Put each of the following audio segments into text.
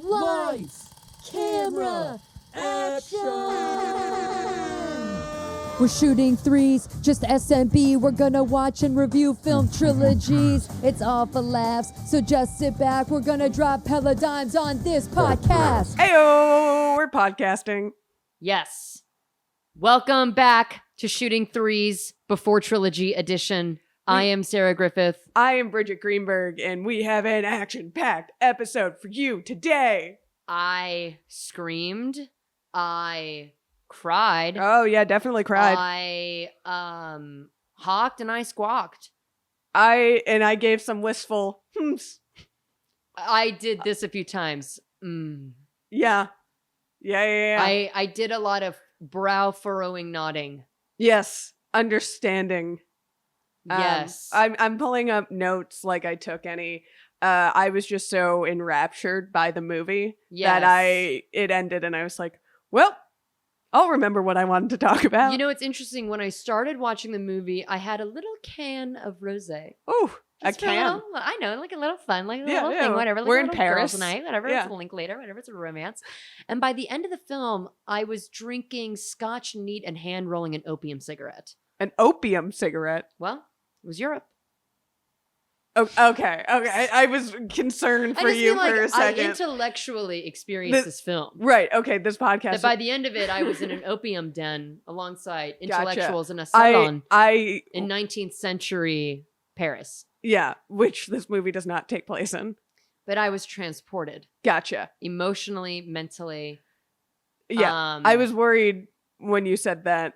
Lights, camera, action! We're shooting threes, just SMB. We're gonna watch and review film trilogies. It's all for laughs, so just sit back. We're gonna drop hella dimes on this podcast. Heyo, we're podcasting. Yes. Welcome back to Shooting Threes Before Trilogy Edition. I am Sarah Griffith. I am Bridgett Greenberg, and we have an action-packed episode for you today. I screamed. I cried. Oh, yeah, definitely cried. I hawked and I squawked. I gave some wistful hmms. I did this a few times. Yeah. I did a lot of brow furrowing nodding. Yes, understanding. Yes. I'm pulling up notes like I took any. I was just so enraptured by the movie that it ended and I was like, well, I'll remember what I wanted to talk about. You know, it's interesting. When I started watching the movie, I had a little can of rosé. Oh, a can. I know, like a little fun, like a Yeah, little yeah. thing, whatever. Like We're a in little Paris. girls' night, whatever. Yeah. It's a Linklater, whatever. It's a romance. And by the end of the film, I was drinking scotch neat and hand rolling an opium cigarette. An opium cigarette. Well, it was Europe. Oh, okay. I was concerned for you for a second. I intellectually experienced this film. Right. Okay. This podcast. That by the end of it, I was in an opium den alongside Gotcha. intellectuals in a salon I in 19th century Paris. Yeah, which this movie does not take place in. But I was transported. Gotcha. Emotionally, mentally. Yeah. I was worried when you said that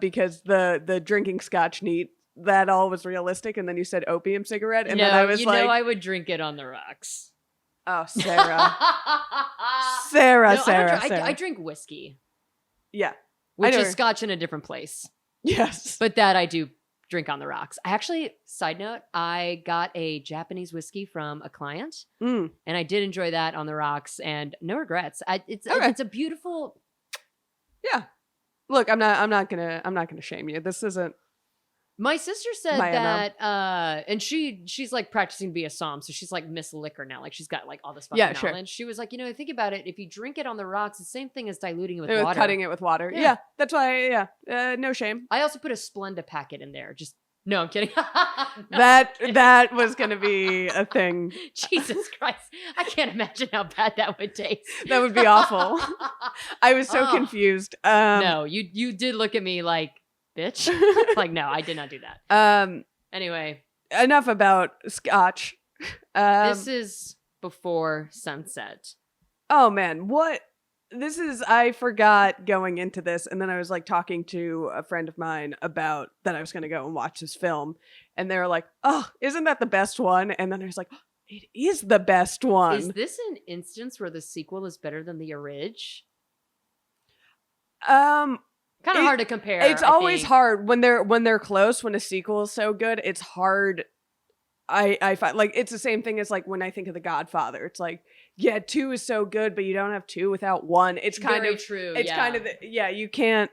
because the drinking scotch neat, that all was realistic, and then you said opium cigarette, and then I was like, I would drink it on the rocks. Oh, Sarah. Sarah. I drink whiskey. Yeah. Which is scotch in a different place. Yes. But that I do drink on the rocks. I actually, side note, I got a Japanese whiskey from a client, and I did enjoy that on the rocks, and no regrets. It's a beautiful. Yeah. Look, I'm not gonna shame you. This isn't. My sister said that, and she's like practicing to be a som, so she's like Miss Liquor now. Like she's got like all this fucking knowledge. Sure. She was like, think about it. If you drink it on the rocks, it's the same thing as diluting it with water. Cutting it with water. Yeah. That's why. Yeah. No shame. I also put a Splenda packet in there. No, I'm kidding. No, that was gonna be a thing. Jesus Christ, I can't imagine how bad that would taste. That would be awful. I was so confused. No, you did look at me like, bitch. Like, no, I did not do that. Anyway, enough about scotch. This is before sunset. Oh man, what? This is, I forgot going into this, and then I was like talking to a friend of mine about that I was going to go and watch this film, and they were like, oh, isn't that the best one? And then I was like, oh, it is the best one. Is this an instance where the sequel is better than the orig? Kind of hard to compare. It's always hard when they're close. When a sequel is so good, it's hard. I find like it's the same thing as like when I think of The Godfather. It's like, yeah, 2 is so good, but you don't have 2 without 1. It's kind Very of true. It's kind of you can't.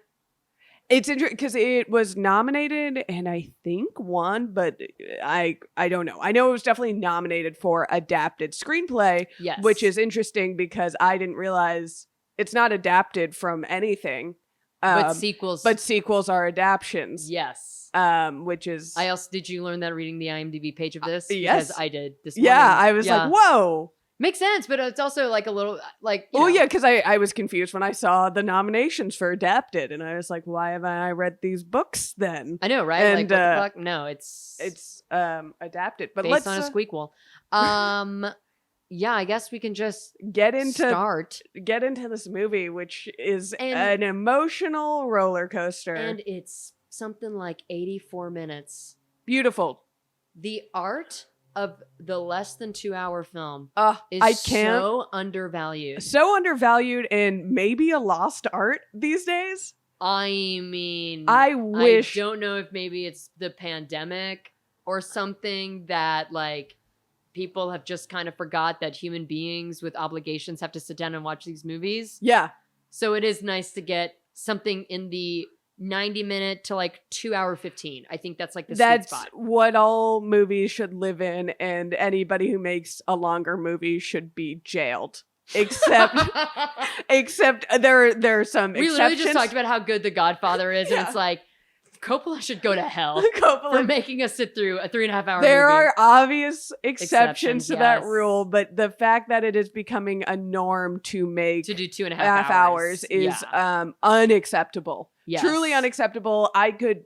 It's interesting because it was nominated and I think won, but I don't know. I know it was definitely nominated for adapted screenplay, yes, which is interesting because I didn't realize it's not adapted from anything. But sequels are adaptions. Yes. Which is. Did you learn that reading the IMDb page of this? Yes. Because I did this morning. Yeah, I was like, whoa. Makes sense, but it's also like a little like. Yeah, because I was confused when I saw the nominations for adapted, and I was like, why haven't I read these books then? I know, right? And, like, what the fuck? No, it's adapted, but based on a squeakquel. Yeah, I guess we can just get into this movie, which is an emotional roller coaster, and it's something like 84 minutes. Beautiful. The art of the less than 2-hour film is so undervalued. So undervalued, and maybe a lost art these days. I mean, I don't know if maybe it's the pandemic or something that like people have just kind of forgot that human beings with obligations have to sit down and watch these movies. Yeah. So it is nice to get something in the 90-minute to like 2-hour 15. I think that's like the sweet spot. That's what all movies should live in, and anybody who makes a longer movie should be jailed. except there are some we exceptions. literally just talked about how good The Godfather is, and it's like Coppola should go to hell for making us sit through a 3.5 hour There movie. are obvious exceptions to that yes. rule, but the fact that it is becoming a norm to make to do 2.5 hours is unacceptable. Yes. Truly unacceptable. I could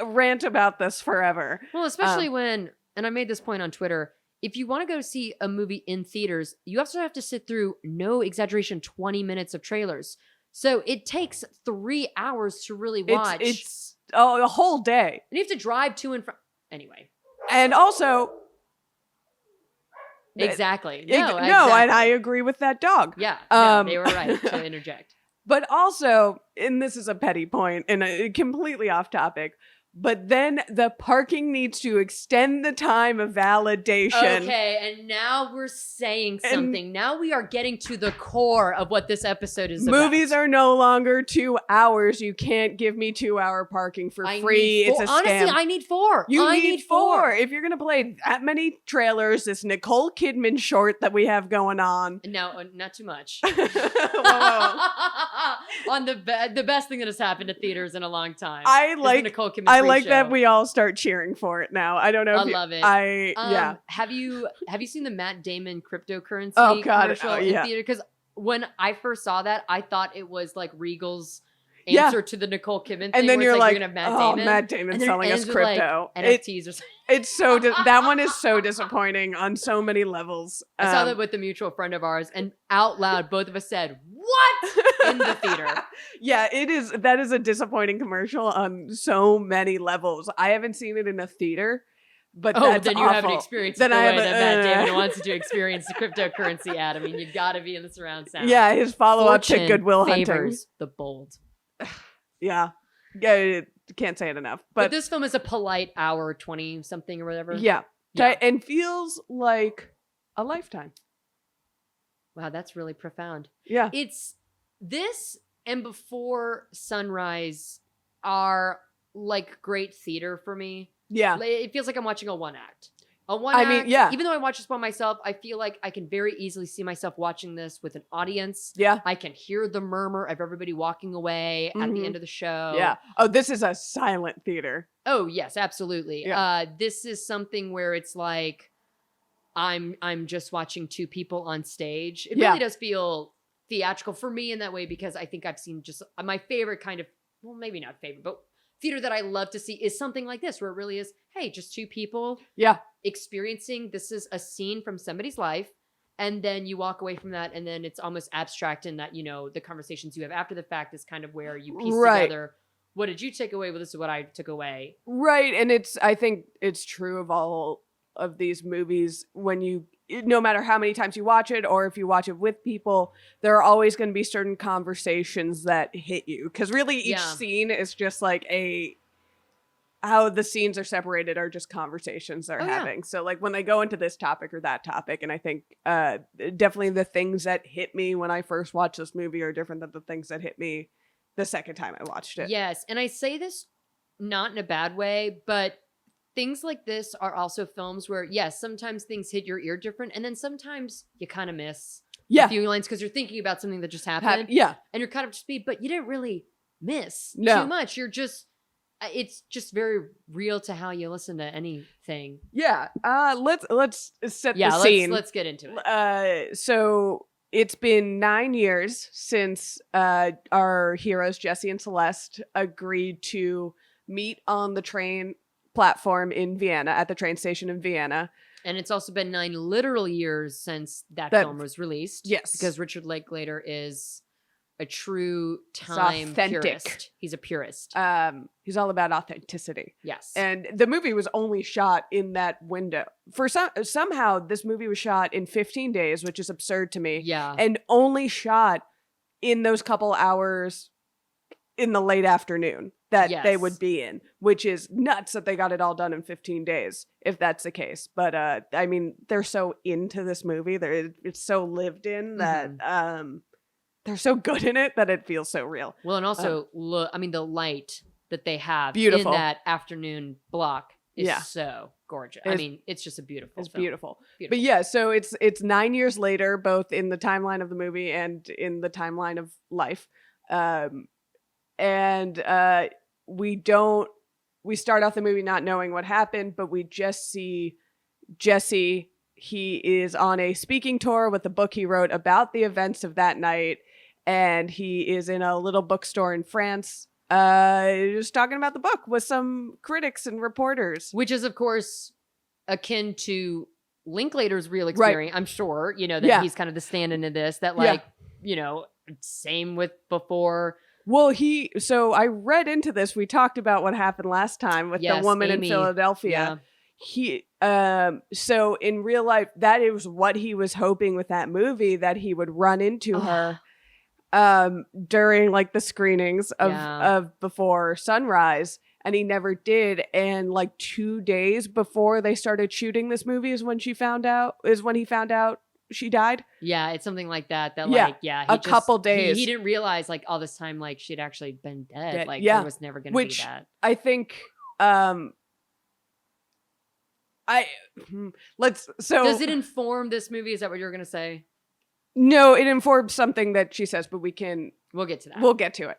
rant about this forever. Well, especially when, and I made this point on Twitter, if you want to go see a movie in theaters, you also have to sit through, no exaggeration, 20 minutes of trailers. So it takes 3 hours to really watch. It's a whole day. And you have to drive to and from. Anyway. And also. Exactly. No, exactly. and I agree with that dog. Yeah. They were right to interject. But also, and this is a petty point and completely off topic, but then the parking needs to extend the time of validation. Okay, and now we're saying something. Now we are getting to the core of what this episode is about. Movies are no longer 2 hours. You can't give me 2 hour parking for free. It's a scam. Honestly, I need 4. I need 4. If you're going to play that many trailers, this Nicole Kidman short that we have going on. No, not too much. Whoa. On the best thing that has happened to theaters in a long time. I like Nicole Kidman like show. that we all start cheering for it now. I don't know. I love it. Yeah. Have you seen the Matt Damon cryptocurrency commercial in theater? Because when I first saw that, I thought it was like Regal's answer to the Nicole Kidman thing. And then you're like, you're gonna have Matt Damon selling us crypto. Like NFTs or something. It's so that one is so disappointing on so many levels. I saw that with a mutual friend of ours, and out loud, both of us said, "What?" in the theater. Yeah, it is. That is a disappointing commercial on so many levels. I haven't seen it in a theater, but that's then you awful. haven't experienced it the way that Matt Damon wants you to experience the cryptocurrency ad. I mean, you've got to be in the surround sound. Yeah, his follow-up to Good Will Hunting. Favors the bold. Yeah, can't say it enough. But this film is a polite hour 20 something or whatever. Yeah, and feels like a lifetime. Wow, that's really profound. Yeah, it's this and Before Sunrise are like great theater for me. Yeah, it feels like I'm watching a one act. Even though I watch this by myself, I feel like I can very easily see myself watching this with an audience. Yeah. I can hear the murmur of everybody walking away at the end of the show. Yeah. Oh, this is a silent theater. Oh, yes, absolutely. Yeah. This is something where it's like I'm just watching two people on stage. It really does feel theatrical for me in that way, because I think I've seen just my favorite kind of, well, maybe not favorite, but theater that I love to see is something like this, where it really is, hey, just two people experiencing, this is a scene from somebody's life, and then you walk away from that, and then it's almost abstract in that, you know, the conversations you have after the fact is kind of where you piece together, what did you take away? Well, this is what I took away. Right, and I think it's true of all of these movies, when you, no matter how many times you watch it, or if you watch it with people, there are always going to be certain conversations that hit you, because really each scene is just like how the scenes are separated are just conversations they're having. So like when they go into this topic or that topic, and I think definitely the things that hit me when I first watched this movie are different than the things that hit me the second time I watched it. Yes, and I say this not in a bad way, but things like this are also films where, yes, sometimes things hit your ear different, and then sometimes you kind of miss a few lines because you're thinking about something that just happened. And you're kind of just but you didn't really miss too much. You're just, it's just very real to how you listen to anything. Yeah. Let's set the scene. Let's get into it. So it's been 9 years since our heroes, Jesse and Celeste, agreed to meet on the train platform in Vienna, at the train station in Vienna. And it's also been 9 literal years since that film was released. Yes. Because Richard Linklater is a true time purist. He's a purist. He's all about authenticity. Yes. And the movie was only shot in that window. For somehow this movie was shot in 15 days, which is absurd to me. Yeah. And only shot in those couple hours in the late afternoon that they would be in, which is nuts that they got it all done in 15 days, if that's the case. But I mean, they're so into this movie, it's so lived in that they're so good in it that it feels so real. Well, and also, look, I mean, the light that they have beautiful in that afternoon block is Yeah. so gorgeous. It's- I mean, it's just a beautiful It's film. beautiful. Beautiful. But yeah, so it's 9 years later, both in the timeline of the movie and in the timeline of life. And we start off the movie not knowing what happened, but we just see Jesse. He is on a speaking tour with a book he wrote about the events of that night, and he is in a little bookstore in France, just talking about the book with some critics and reporters. Which is, of course, akin to Linklater's real experience. I'm sure, that he's kind of the stand-in to this, that same with before. Well, so I read into this. We talked about what happened last time with the woman Amy. in Philadelphia. So in real life, that is what he was hoping with that movie, that he would run into her during like the screenings of Before Sunrise, and he never did. And like 2 days before they started shooting this movie is when he found out she died. Yeah, it's something like that. A couple days. He didn't realize like all this time like she'd actually been dead. Like yeah. there was never going to be that. I think Does it inform this movie? Is that what you're going to say? No, it informs something that she says, but we'll get to that. We'll get to it.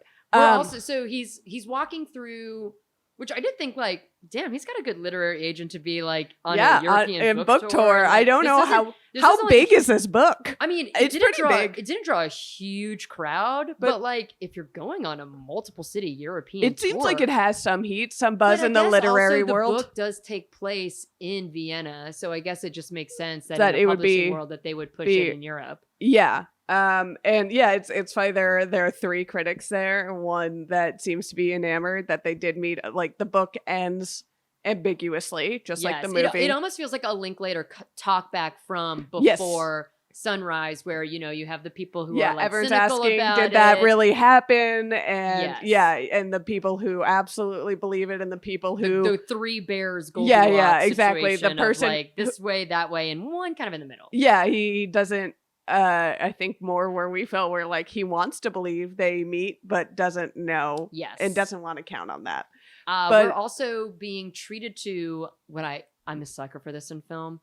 So he's walking through, which I did think like, damn, he's got a good literary agent to be like on a European book tour. Like, I don't know how big is this book? I mean, it's pretty big. It didn't draw a huge crowd, but like if you're going on a multiple city European it seems tour, like it has some heat, some buzz in the literary world. The book does take place in Vienna, so I guess it just makes sense that in the publishing world that they would push it in Europe. Yeah. And yeah, it's funny. There are 3 critics there. One that seems to be enamored that they did meet. Like the book ends ambiguously, just like the movie. It almost feels like a Linklater talk back from Before Sunrise, where you have the people who are like everyone's cynical asking, about did that really happen? And and the people who absolutely believe it, and the people who the 3 bears Goldilocks exactly. The situation person of like this way, that way, and one kind of in the middle. Yeah, he doesn't. I think more where we felt where like he wants to believe they meet, but doesn't know. Yes, and doesn't want to count on that. But we're also being treated to what I'm a sucker for this in film,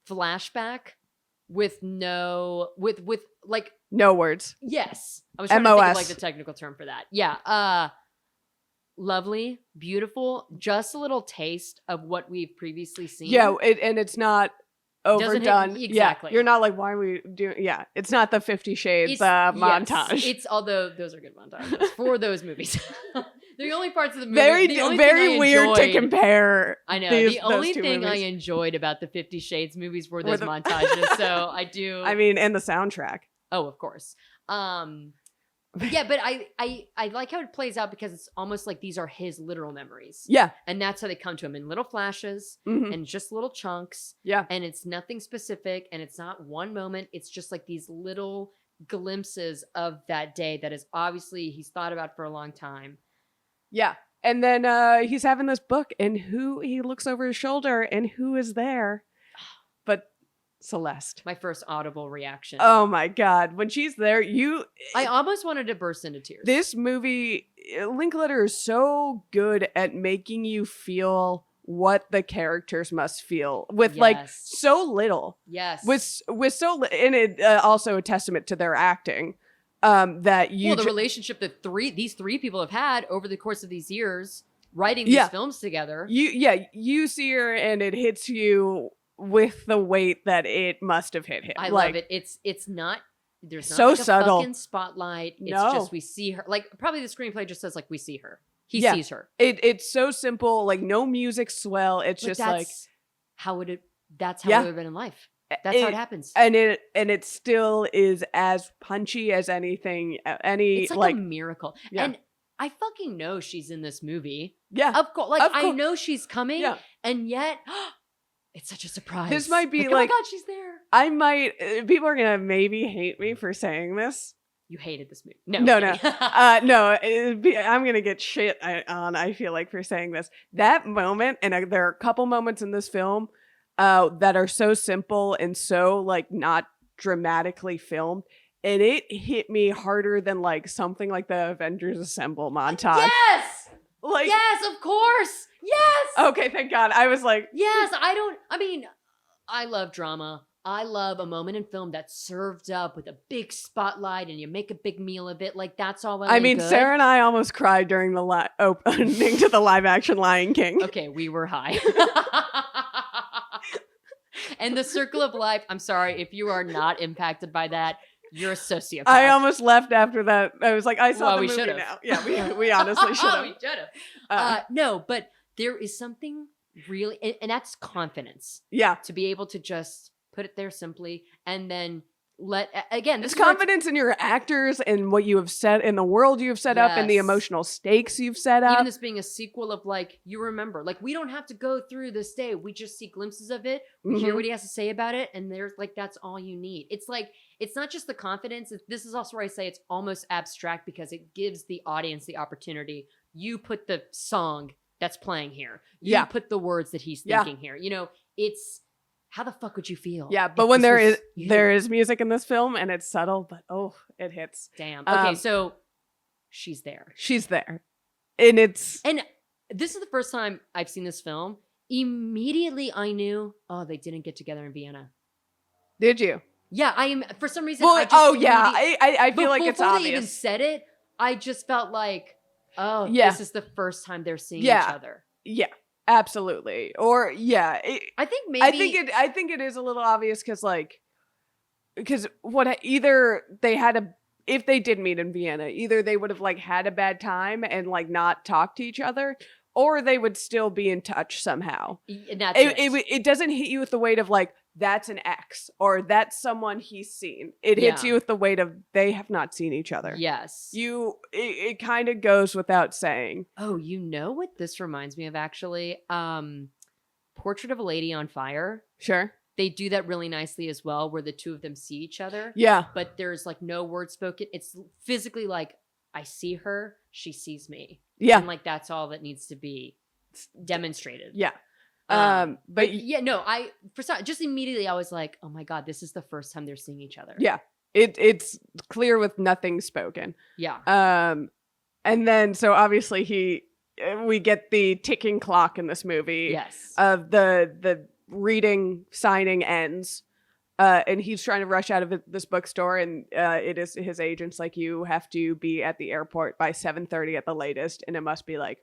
flashback with like no words. Yes, I was trying to think of like the technical term for that. Yeah, lovely, beautiful, just a little taste of what we've previously seen. Yeah, and it's not overdone. Exactly. Yeah, you're not like, why are we doing? Yeah, it's not the 50 Shades montage. It's although those are good montages for those movies. The only parts of the movie very weird to compare. I know the only thing I enjoyed about the 50 Shades movies were those montages. So I do. I mean, and the soundtrack. Oh, of course. Yeah, but I like how it plays out because it's almost like these are his literal memories. Yeah. And that's how they come to him in little flashes and just little chunks. Yeah. And it's nothing specific and it's not one moment. It's just like these little glimpses of that day that is obviously he's thought about for a long time. Yeah. And then he's having this book and he looks over his shoulder and who is there? But Celeste. My first audible reaction. Oh my God. When she's there, I almost wanted to burst into tears. This movie, Linklater is so good at making you feel what the characters must feel with like so little. Yes. With so and it also a testament to their acting. That you the relationship that these three people have had over the course of these years writing these films together. You see her and it hits you with the weight that it must have hit him. I love it. It's not there's not so like a subtle fucking spotlight. It's just we see her. Like probably the screenplay just says like we see her. He sees her. It's so simple. Like no music swell. It's just like how would it. That's how it would have been in life. That's how it happens. And it still is as punchy as anything. It's like a miracle. Yeah. And I fucking know she's in this movie. Yeah. Of course. Like I know she's coming. Yeah. And yet it's such a surprise. This might be like oh my God, she's there. I might people are gonna maybe hate me for saying this. You hated this movie. No. No, I'm gonna get shit on, I feel like, for saying this. That moment, and there are a couple moments in this film that are so simple and so like not dramatically filmed, and it hit me harder than like something like the Avengers Assemble montage. Yes, like yes, of course. Yes. Okay, thank God. I was like, Yes, I love drama. I love a moment in film that's served up with a big spotlight and you make a big meal of it. Like, that's all well I and mean, good. Sarah and I almost cried during the opening to the live action Lion King. Okay, we were high. And the circle of life, I'm sorry, if you are not impacted by that, you're a sociopath. I almost left after that. I was like, I saw Well, the we movie should've. now. Yeah, we honestly should have. We should have. No, but there is something really, and that's confidence. Yeah. To be able to just put it there simply and then this It's is where confidence in your actors and what you have set in the world you've set up and the Yes. emotional stakes you've set up. even this being a sequel of like, you remember, like, we don't have to go through this day. We just see glimpses of it. We hear Mhm. what he has to say about it. And there's like, that's all you need. It's like, it's not just the confidence. This is also where I say it's almost abstract because it gives the audience the opportunity. You put the song that's playing here. You Yeah. put the words that he's Yeah. thinking here. You know, it's, how the fuck would you feel? Yeah, but if when this there was is you? there is music in this film and it's subtle, but it hits. Damn. Okay, Um, so she's there. She's there. And it's And this is the first time I've seen this film. Immediately I knew, they didn't get together in Vienna. did you? Yeah, I am, for some reason. Well, I just I feel like it's before they even obvious. said it, I just felt like, Yeah. this is the first time they're seeing Yeah. each other. Yeah, absolutely. Or yeah, I think maybe. I think it is a little obvious because what either they had if they did meet in Vienna, either they would have like had a bad time and like not talked to each other, or they would still be in touch somehow. And that's It doesn't hit you with the weight of like that's an ex or that's someone he's seen. It hits Yeah. you with the weight of they have not seen each other. Yes. It kind of goes without saying. Oh, you know what this reminds me of actually? Portrait of a Lady on Fire. Sure. They do that really nicely as well, where the two of them see each other. Yeah. But there's like no word spoken. It's physically like, I see her, she sees me. Yeah. And like, that's all that needs to be demonstrated. Yeah. But But yeah, no, just immediately I was like, oh my God, this is the first time they're seeing each other. yeah, it's clear with nothing spoken. Yeah. And then so obviously we get the ticking clock in this movie. Yes. Of the reading signing ends. And he's trying to rush out of this bookstore, and it is his agent's like, you have to be at the airport by 7:30 at the latest, and it must be like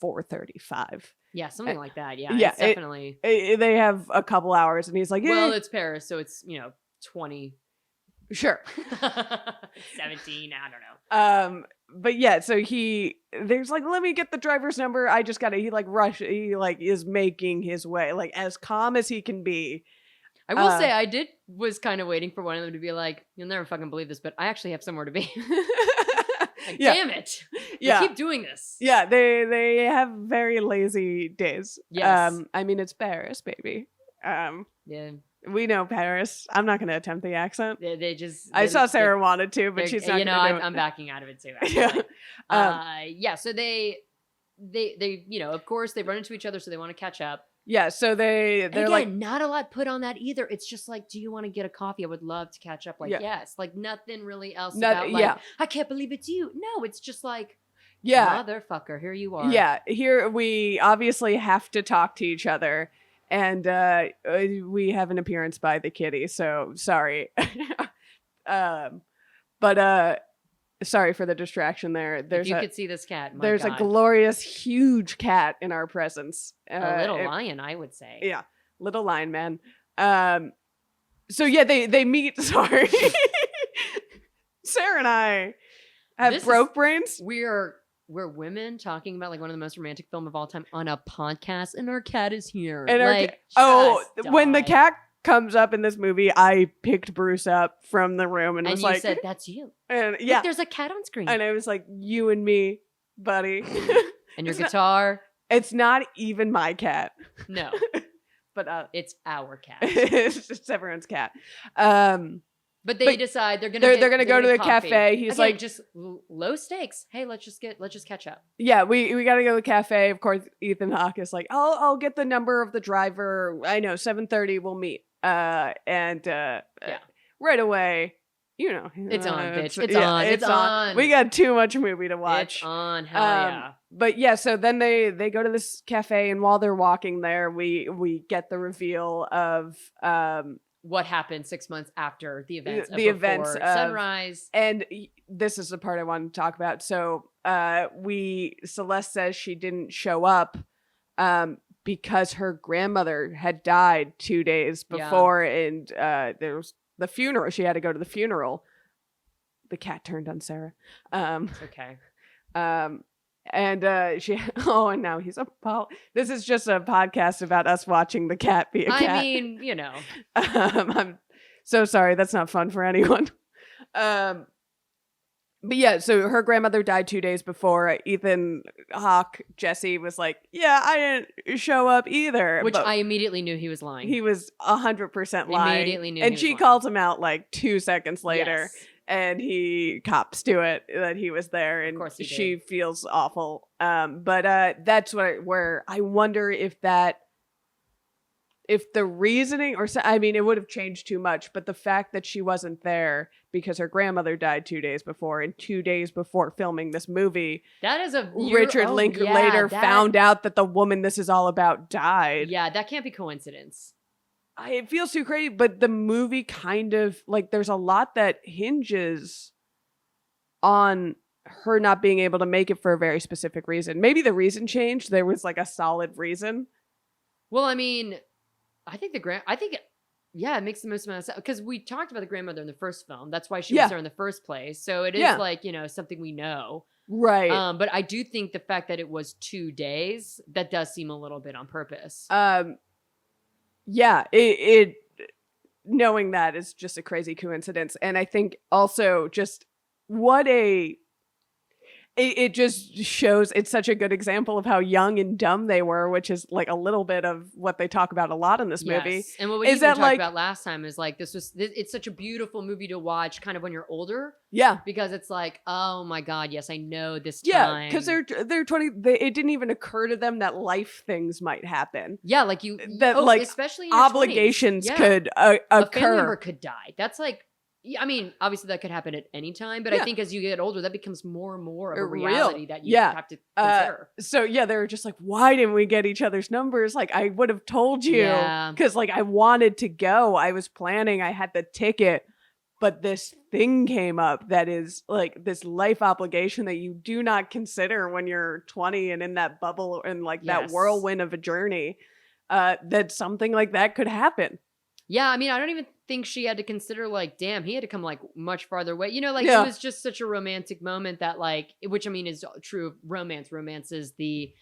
4:35. Yeah, something like that. Yeah. yeah, It's definitely. They have a couple hours, and he's like, Well, it's Paris, so it's, 20. sure. 17, I don't know. But yeah, so there's like, let me get the driver's number. I just gotta, he is making his way, like as calm as he can be. I will say I was kind of waiting for one of them to be like, you'll never fucking believe this, but I actually have somewhere to be. Like, Yeah. damn it. Yeah. They keep doing this. Yeah, they have very lazy days. Yes. I mean, it's Paris, baby. Yeah. We know Paris. I'm not gonna attempt the accent. They just. I saw they're- Sarah wanted to, but she's not. Gonna do it. I'm backing out of it too. Yeah. Actually. Yeah. So they, of course, they run into each other, so they want to catch up. Yeah. So they're And again, like, not a lot put on that either. It's just like, do you want to get a coffee? I would love to catch up. Like, Yeah. yes. Like nothing really else Not- about like, yeah. I can't believe it's you. No, it's just like, yeah, motherfucker, here you are. yeah. Here we obviously have to talk to each other, and we have an appearance by the kitty. So sorry, but sorry for the distraction there. If There's you a could see this cat, my there's God. a glorious, huge cat in our presence. A little lion, I would say. Yeah, little lion man. So yeah, they meet. Sorry, Sarah and I have This broke is- brains. We're women talking about like one of the most romantic film of all time on a podcast, and our cat is here. And like, when the just cat comes up in this movie, I picked Bruce up from the room and and was you like, said, "That's you." and Look, yeah, there's a cat on screen, and I was like, you and me, buddy. and your it's not- guitar. It's not even my cat, No, but it's our cat. it's everyone's cat. But they But decide they're gonna they're gonna go to the coffee. cafe. He's Again, like, just low stakes. Hey, let's just catch up. yeah, we gotta go to the cafe. Of course, Ethan Hawke is like, I'll get the number of the driver. I know 7:30 we'll meet. Right away, you know, It's on, bitch. It's on. We got too much movie to watch. It's on. Hell yeah. But yeah, so then they go to this cafe, and while they're walking there, we get the reveal of what happened 6 months after the events. The events of Sunrise. And this is the part I wanted to talk about. So Celeste says she didn't show up because her grandmother had died 2 days before, and there was the funeral. She had to go to the funeral. The cat turned on Sarah. It's okay. And she, and now he's this is just a podcast about us watching the cat be a cat. I mean, you know. I'm so sorry. That's not fun for anyone. But yeah, so her grandmother died 2 days before. Ethan Hawke, Jesse, was like, yeah, I didn't show up either. Which I immediately knew he was lying. He was 100% lying. Immediately knew and she calls him out like 2 seconds later. Yes. And he cops to it that he was there, and she feels awful. But that's where I wonder if the reasoning, it would have changed too much. But the fact that she wasn't there because her grandmother died 2 days before, and 2 days before filming this movie, that is Richard Linklater found out that the woman this is all about died. Yeah, that can't be coincidence. It feels too crazy, but the movie kind of like there's a lot that hinges on her not being able to make it for a very specific reason. Maybe the reason changed. There was like a solid reason. Well, I mean, I think it makes the most amount of sense because we talked about the grandmother in the first film. That's why she was there in the first place. So it is like, you know, something we know. Right. But I do think the fact that it was 2 days, that does seem a little bit on purpose. Yeah, it knowing that is just a crazy coincidence. And I think also just it just shows, it's such a good example of how young and dumb they were, which is like a little bit of what they talk about a lot in this movie. And what we even talked about last time is like, it's such a beautiful movie to watch kind of when you're older. Yeah. Because it's like, oh my God, yes, I know this time. Yeah, because they're 20, it didn't even occur to them that life things might happen. Yeah, like especially in obligations could occur. A family member could die. That's like, I mean, obviously that could happen at any time, but I think as you get older, that becomes more and more of a reality that you have to consider. So yeah, they were just like, why didn't we get each other's numbers? Like, I would have told you, because like I wanted to go. I was planning. I had the ticket, but this thing came up that is like this life obligation that you do not consider when you're 20 and in that bubble and like that whirlwind of a journey. That something like that could happen. Yeah, I mean, I don't even think she had to consider like, damn, he had to come like much farther away. You know, like it was just such a romantic moment that like, which I mean is true of romance. Romance is the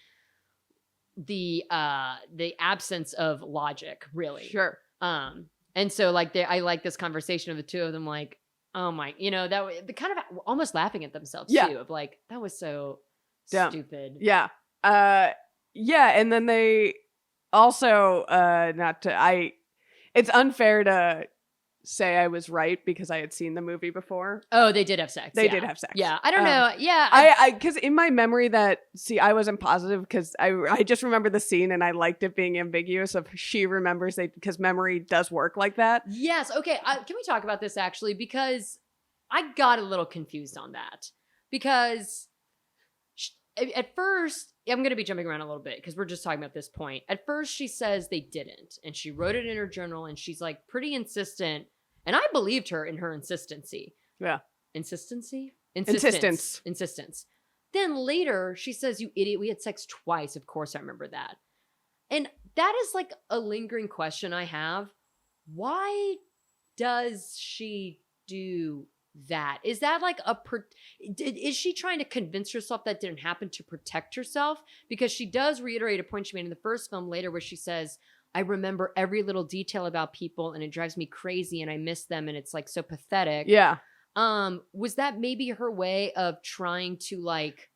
absence of logic, really. Sure. And so like I like this conversation of the two of them, like, oh my, you know, that kind of almost laughing at themselves too, of like, that was so stupid. Yeah. And then they also it's unfair to say I was right because I had seen the movie before. Oh, they did have sex. They did have sex. Yeah. I don't know. Yeah. I because in my memory I wasn't positive because I just remember the scene and I liked it being ambiguous if she remembers it because memory does work like that. Yes. Okay. Can we talk about this actually? Because I got a little confused on that because at first, I'm going to be jumping around a little bit because we're just talking about this point. At first, she says they didn't, and she wrote it in her journal, and she's like pretty insistent, and I believed her in her insistency. Yeah. Insistence. Then later, she says, you idiot, we had sex twice. Of course, I remember that. And that is like a lingering question I have. Why does she do that? Is that like is she trying to convince herself that didn't happen to protect herself? Because she does reiterate a point she made in the first film later where she says, I remember every little detail about people and it drives me crazy and I miss them and it's like so pathetic. Yeah. Was that maybe her way of trying to like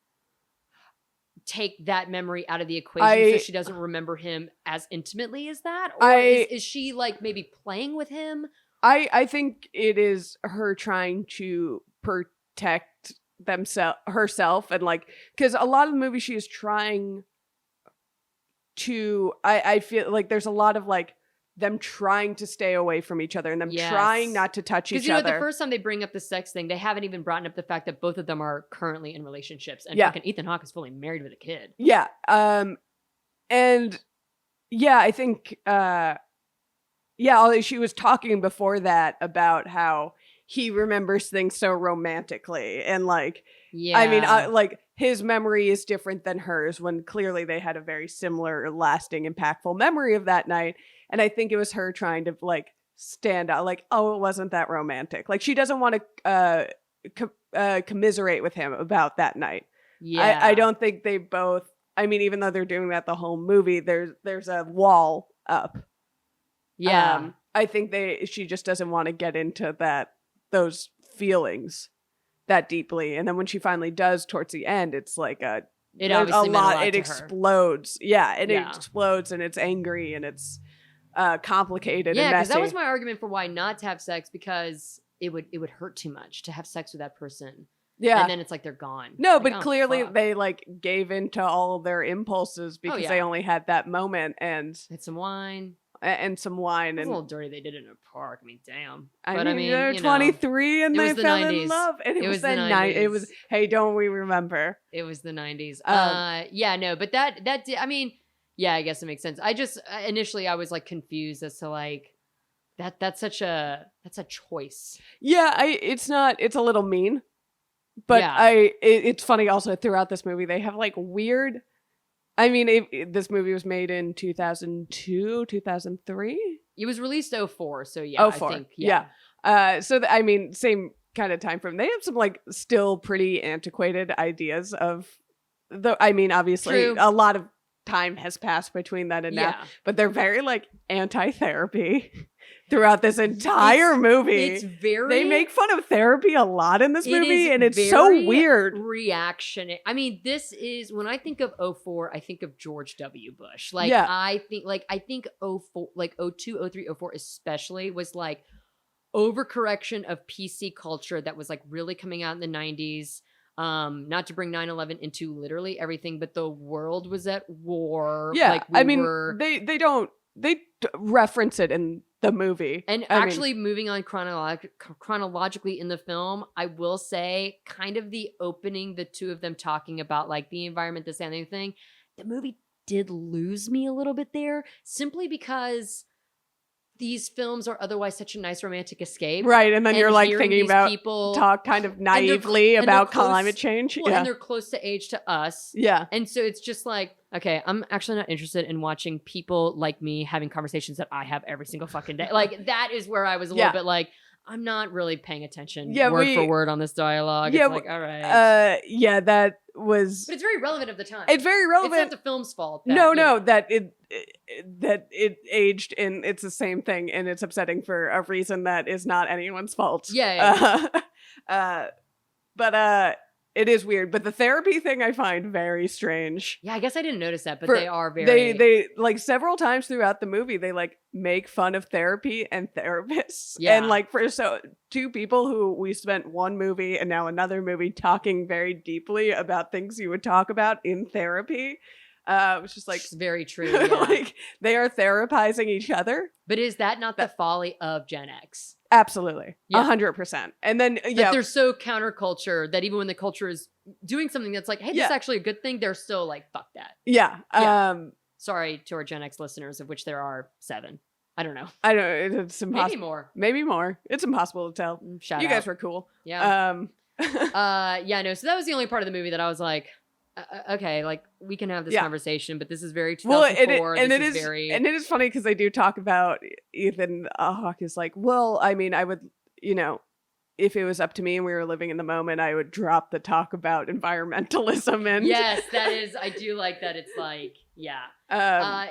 take that memory out of the equation so she doesn't remember him as intimately as that? Or is she like maybe playing with him? I think it is her trying to protect herself and like, because a lot of the movie she is trying to, I feel like there's a lot of like them trying to stay away from each other and them Yes. trying not to touch each Because, you know, other. the first time they bring up the sex thing, they haven't even brought up the fact that both of them are currently in relationships. And Yeah. fucking Ethan Hawke is fully married with a kid. Yeah. And yeah, I think, she was talking before that about how he remembers things so romantically. And like, Yeah. I mean, like his memory is different than hers when clearly they had a very similar, lasting, impactful memory of that night. And I think it was her trying to like stand out like, oh, it wasn't that romantic. Like she doesn't want to commiserate with him about that night. Yeah. I don't think they both, I mean, even though they're doing that the whole movie, there's a wall up. Yeah. I think she just doesn't want to get into those feelings that deeply. And then when she finally does towards the end, it's like it there's obviously meant a lot it to her. explodes. Yeah, it Yeah. explodes and it's angry and it's complicated Yeah, and because messy. that was my argument for why not to have sex, because it would hurt too much to have sex with that person. Yeah. And then it's like they're gone. No, Like, but oh, clearly fuck. they like gave into all of their impulses because yeah. they only had that moment and Had some wine. some wine. It was And a little dirty they did it in a park. I mean, damn. I But mean, they're you know, 23 and it they was the fell 90s. in love. And it was the 90s. It was, hey, don't we remember? It was the 90s. Um, Yeah, no, but that did, I mean, yeah, I guess it makes sense. I just initially I was like confused as to like that's a choice. Yeah, it's a little mean. But Yeah. it's funny also throughout this movie, they have like weird, I mean, this movie was made in 2002, 2003? It was released 04, so yeah, 04, I think, yeah. I mean, same kind of time frame. They have some like still pretty antiquated ideas of I mean, obviously True. a lot of time has passed between then and now, Yeah. but they're very like anti-therapy throughout this entire movie. It's very They make fun of therapy a lot in this It movie, is and it's so very weird. reaction. I mean, this is when I think of 04, I think of George W. Bush. Like Yeah. I think 04, like 02, 03, 04 especially was like overcorrection of PC culture that was like really coming out in the 90s. Not to bring 9/11 into literally everything, but the world was at war. Yeah, like I mean, they reference it in the movie. And I mean, actually, moving on chronologically in the film, I will say, kind of the opening, the two of them talking about like the environment, this and the other thing, the movie did lose me a little bit there, simply because these films are otherwise such a nice romantic escape. right, and then you're like hearing thinking these about people, talk kind of and they're naively and they're about close- climate change. well, Yeah, and they're close to age to us. yeah, And so it's just like, okay, I'm actually not interested in watching people like me having conversations that I have every single fucking day. Like, that is where I was a Yeah. little bit like, I'm not really paying attention Yeah, word for word on this dialogue. yeah, It's like, all right. yeah. That was. But it's very relevant of the time. It's very It's relevant. not the film's fault. No, you know. that it aged, and it's the same thing, and it's upsetting for a reason that is not anyone's fault. Yeah. But it is weird. But the therapy thing I find very strange. Yeah, I guess I didn't notice that, but For- they are very. They like several times throughout the movie they like make fun of therapy and therapists. Yeah. And like for two people who we spent one movie and now another movie talking very deeply about things you would talk about in therapy. It's just like It's very true. Yeah. like they are therapizing each other. But is that not the folly of Gen X? Absolutely. Yeah. 100%. And then That they're so counterculture that even when the culture is doing something that's like, hey, this Yeah. is actually a good thing, they're still like, fuck that. yeah. Yeah. Sorry to our Gen X listeners, of which there are 7. I don't know. I don't know. It's impossible. Maybe more. Maybe more. It's impossible to tell. Shout you out. guys were cool. Yeah. Yeah, no. So that was the only part of the movie that I was like, okay, like we can have this Yeah. conversation, but this is very Well, 2004. and this it is very. and it is funny because they do talk about Ethan Hawke is like, well, I mean, I would, if it was up to me and we were living in the moment, I would drop the talk about environmentalism and Yes, that is. I do like that. It's like, yeah,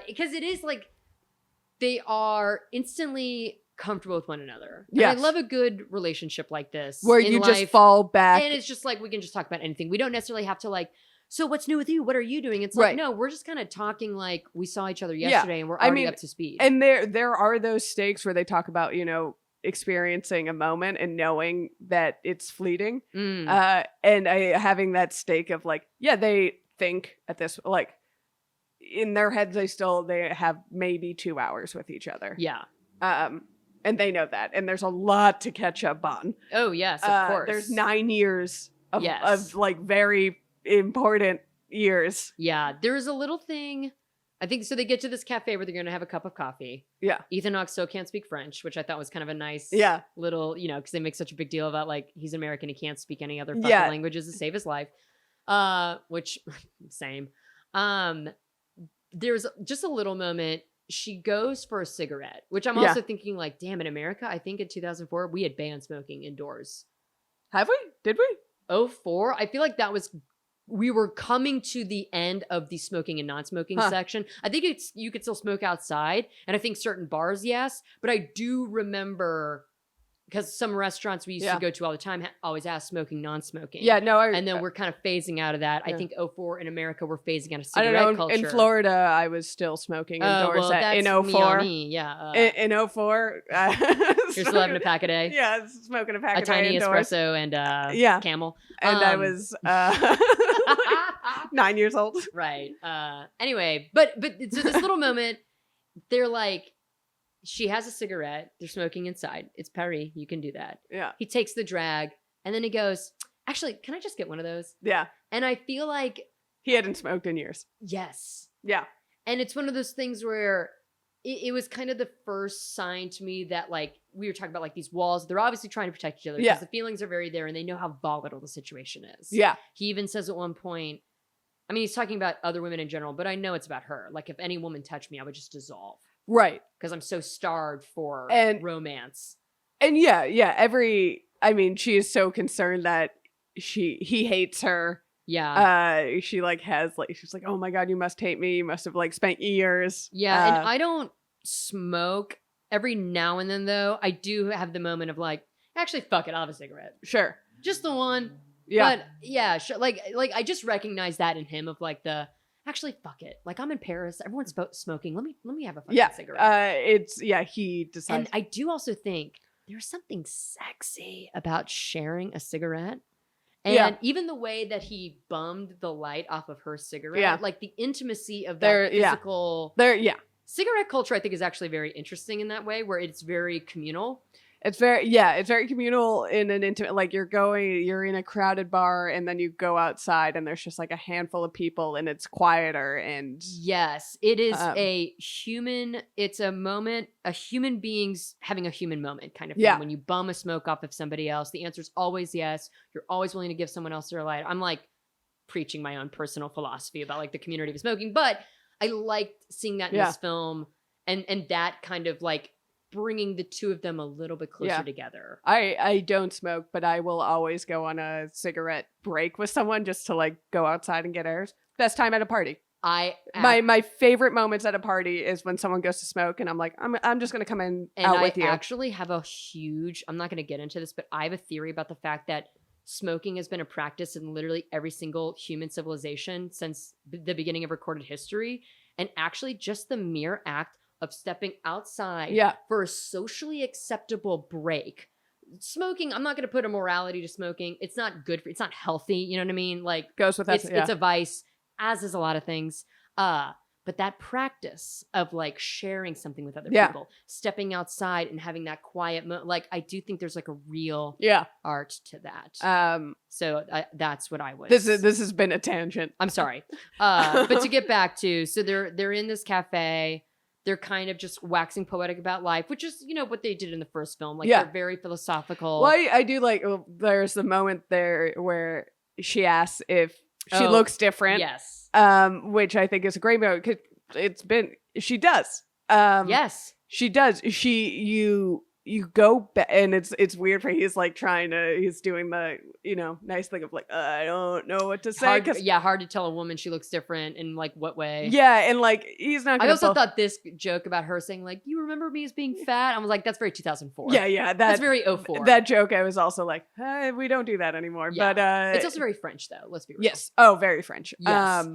because it is like they are instantly comfortable with one another. And Yes. I love a good relationship like this, where in you life. just fall back. And it's just like we can just talk about anything. We don't necessarily have to like. So what's new with you? What are you doing? It's like, Right. no, we're just kind of talking like we saw each other Yeah. yesterday and we're I already mean, up to speed. And there are those stakes where they talk about, experiencing a moment and knowing that it's fleeting. Mm. And having that stake of like, yeah, they think at this, like, in their heads they have maybe 2 hours with each other. Yeah. And they know that, and there's a lot to catch up on. Oh yes, of course. There's 9 years of Yes. like very important years. Yeah, there's a little thing. I think so. They get to this cafe where they're going to have a cup of coffee. Yeah. Ethan Hawke still can't speak French, which I thought was kind of a nice little, because they make such a big deal about like he's American, he can't speak any other fucking languages to save his life. Which same. There's just a little moment. She goes for a cigarette, which I'm also thinking like, damn, in America, I think in 2004 we had banned smoking indoors. Have we? Did we? 04? I feel like we were coming to the end of the smoking and non-smoking section. I think you could still smoke outside, and I think certain bars, yes. But I do remember, because some restaurants we used to go to all the time always ask smoking, non-smoking. Yeah, no. And then we're kind of phasing out of that. I think 04 in America, we're phazing out of I cigarette don't know. culture. In Florida, I was still smoking indoors in 04. Yeah. In 04. You're still having a pack a day? Yeah, smoking a pack a day. A tiny indoors. espresso and Camel. And I was 9 years old. Right. Anyway, but so this little moment, they're like, she has a cigarette. They're smoking inside. It's Paris. You can do that. Yeah. He takes the drag, and then he goes, actually, can I just get one of those? Yeah. And I feel like he hadn't smoked in years. Yes. Yeah. And it's one of those things where it was kind of the first sign to me that, like, we were talking about, like, these walls. They're obviously trying to protect each other because the feelings are very there, and they know how volatile the situation is. Yeah. He even says at one point, I mean, he's talking about other women in general, but I know it's about her. Like, if any woman touched me, I would just dissolve. Right. Because I'm so starved for romance. And I mean, she is so concerned that he hates her. Yeah. She like has like, she's like, oh my God, you must hate me. You must have like spent years. Yeah. And I don't smoke. Every now and then though, I do have the moment of like, actually, fuck it, I'll have a cigarette. Sure. Just the one. Yeah. But yeah, sure. Like I just recognize that in him of like actually, fuck it. Like, I'm in Paris. Everyone's smoking. Let me have a fucking cigarette. He decides. And I do also think there's something sexy about sharing a cigarette. And even the way that he bummed the light off of her cigarette, like the intimacy of that physical. Cigarette culture, I think, is actually very interesting in that way, where it's very communal. It's very communal in an intimate, like you're in a crowded bar and then you go outside and there's just like a handful of people and it's quieter and. Yes, it is it's a moment, a human being's having a human moment kind of thing. When you bum a smoke off of somebody else, the answer is always yes. You're always willing to give someone else their light. I'm like preaching my own personal philosophy about like the community of smoking, but I liked seeing that in this film and that kind of like bringing the two of them a little bit closer together. I don't smoke, but I will always go on a cigarette break with someone just to like go outside and get air. Best time at a party. My favorite moments at a party is when someone goes to smoke and I'm like, I'm just gonna come in out with you. I actually have I'm not gonna get into this, but I have a theory about the fact that smoking has been a practice in literally every single human civilization since the beginning of recorded history. And actually just the mere act of stepping outside for a socially acceptable break. Smoking, I'm not going to put a morality to smoking. It's not good it's not healthy. You know what I mean? Like, goes with that. It's a vice, as is a lot of things. But that practice of like sharing something with other people, stepping outside and having that quiet like I do think there's like a real art to that. So that's what I was. This has been a tangent. I'm sorry. But to get back to, so they're in this cafe. They're kind of just waxing poetic about life, which is, what they did in the first film. Like, they're very philosophical. Well, I do like, there's the moment there where she asks if she looks different. Yes. Which I think is a great moment because she does. Yes. She does. You go back, and it's weird for he's doing the nice thing of like I don't know what to say. Hard to tell a woman she looks different in like what way. Yeah, and like he's not. I also thought this joke about her saying like, "You remember me as being fat?" I was like, "That's very 2004." Yeah, that's very 04. That joke, I was also like, hey, we don't do that anymore. Yeah. But it's also very French though. Let's be real. Yes. Oh, very French. Yes.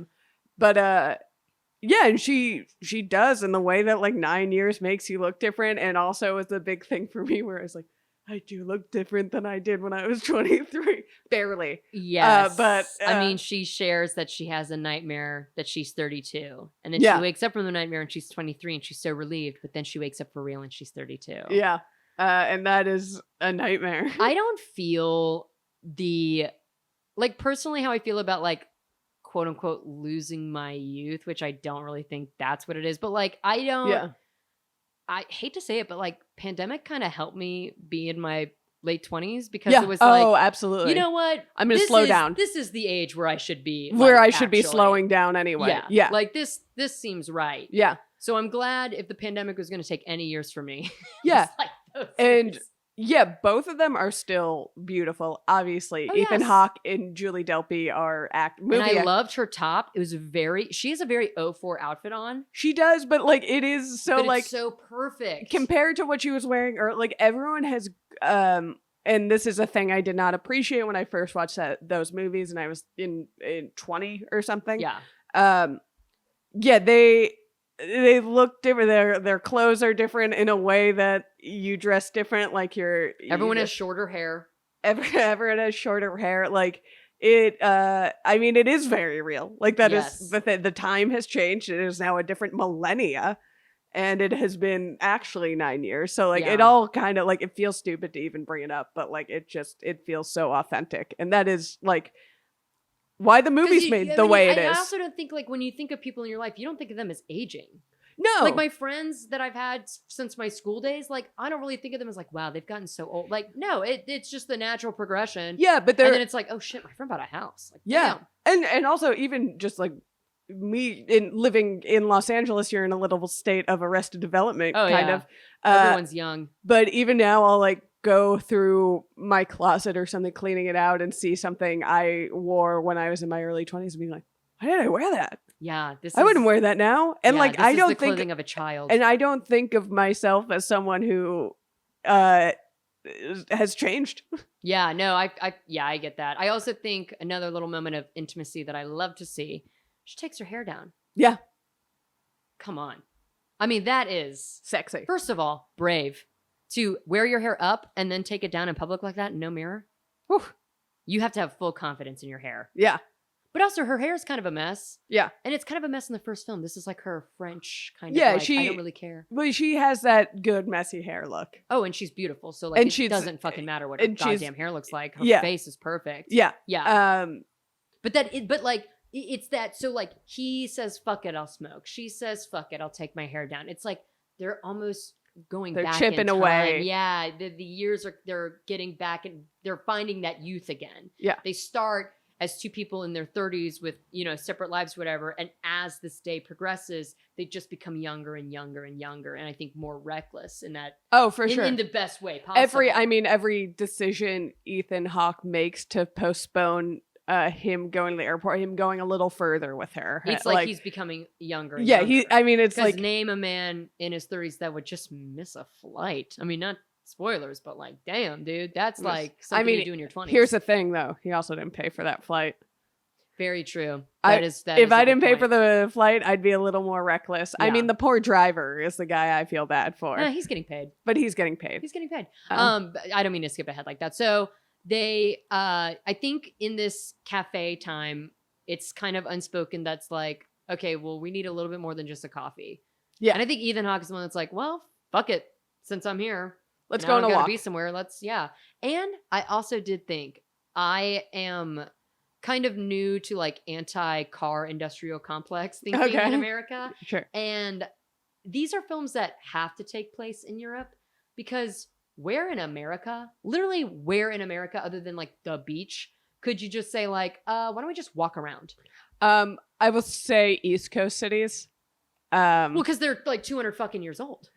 Yeah, and she does in the way that like 9 years makes you look different, and also is a big thing for me where it's like, I do look different than I did when I was 23. Barely. Yes. But I mean, she shares that she has a nightmare that she's 32. And then Yeah. she wakes up from the nightmare and she's 23 and she's so relieved. But then she wakes up for real and she's 32. Yeah. And that is a nightmare. I don't feel like personally how I feel about like quote unquote losing my youth, which I don't really think that's what it is. But like, I hate to say it, but like pandemic kind of helped me be in my late 20s because it was like, oh, absolutely. You know what? I'm going to slow down. This is the age where I should be. Where like, I should be slowing down anyway. Yeah. Yeah. Like this seems right. Yeah. So I'm glad if the pandemic was going to take any years for me. Yeah. Like those and years. yeah, both of them are still beautiful. Obviously, Oh, Ethan yes. Hawke and Julie Delpy are And I loved her top. It was she has a very 04 outfit on. She does, but like it is so but like it's so perfect compared to what she was wearing, or like everyone has. And this is a thing I did not appreciate when I first watched those movies, and I was in 20 or something. Yeah. Yeah, they look different. Their clothes are different in a way that you dress different. Like Everyone has shorter hair. Everyone has shorter hair. Like it. I mean, it is very real. Like that is the time has changed. It is now a different millennia, and it has been actually 9 years. So like it all kind of like it feels stupid to even bring it up, but like it feels so authentic, and that is like. Why the movie's made the way it is. I also don't think like when you think of people in your life, you don't think of them as aging. No. Like my friends that I've had since my school days, like I don't really think of them as like, wow, they've gotten so old. Like, no, it's just the natural progression. Yeah, but and then it's like, oh shit, my friend bought a house. Like, yeah. Damn. And also even just like me living in Los Angeles, you're in a little state of Arrested Development kind of. Everyone's young. But even now I'll like go through my closet or something, cleaning it out, and see something I wore when I was in my early 20s and be like, why did I wear that? Yeah, I wouldn't wear that now. And like I don't the think clothing of a child. And I don't think of myself as someone who has changed. Yeah, no, I get that. I also think another little moment of intimacy that I love to see. She takes her hair down. Yeah. Come on. I mean, that is sexy. First of all, brave. To wear your hair up and then take it down in public like that, no mirror. Whew. You have to have full confidence in your hair. Yeah. But also her hair is kind of a mess. Yeah. And it's kind of a mess in the first film. This is like her French kind of like, I don't really care. But she has that good messy hair look. Oh, and she's beautiful. So like it doesn't fucking matter what her goddamn hair looks like. Her face is perfect. Yeah. Yeah. But like it's that, so like he says, fuck it, I'll smoke. She says, fuck it, I'll take my hair down. It's like they're almost they're back chipping in time. away. Yeah, the years they're getting back and they're finding that youth again. Yeah, they start as two people in their 30s with separate lives, whatever, and as this day progresses, they just become younger and younger and younger, and I think more reckless in that. Oh, for sure, in the best way possible. Every decision Ethan Hawke makes to postpone him going to the airport, him going a little further with her. It's like he's becoming younger. And younger. It's like name a man in his 30s that would just miss a flight. I mean, not spoilers, but like, damn, dude, that's like something you do in your 20s. Here's the thing, though. He also didn't pay for that flight. Very true. If I didn't pay for the flight, I'd be a little more reckless. Yeah. I mean, the poor driver is the guy I feel bad for. He's getting paid. But he's getting paid. He's getting paid. I don't mean to skip ahead like that. So they, I think in this cafe time, it's kind of unspoken that's like, okay, well, we need a little bit more than just a coffee. Yeah. And I think Ethan Hawke is the one that's like, well, fuck it. Since I'm here, let's go on a walk. Be somewhere. And I also did think I am kind of new to like anti-car industrial complex thinking in America. Sure. And these are films that have to take place in Europe because where in America, other than like the beach, could you just say like, why don't we just walk around? I will say East Coast cities. Well, because they're like 200 fucking years old.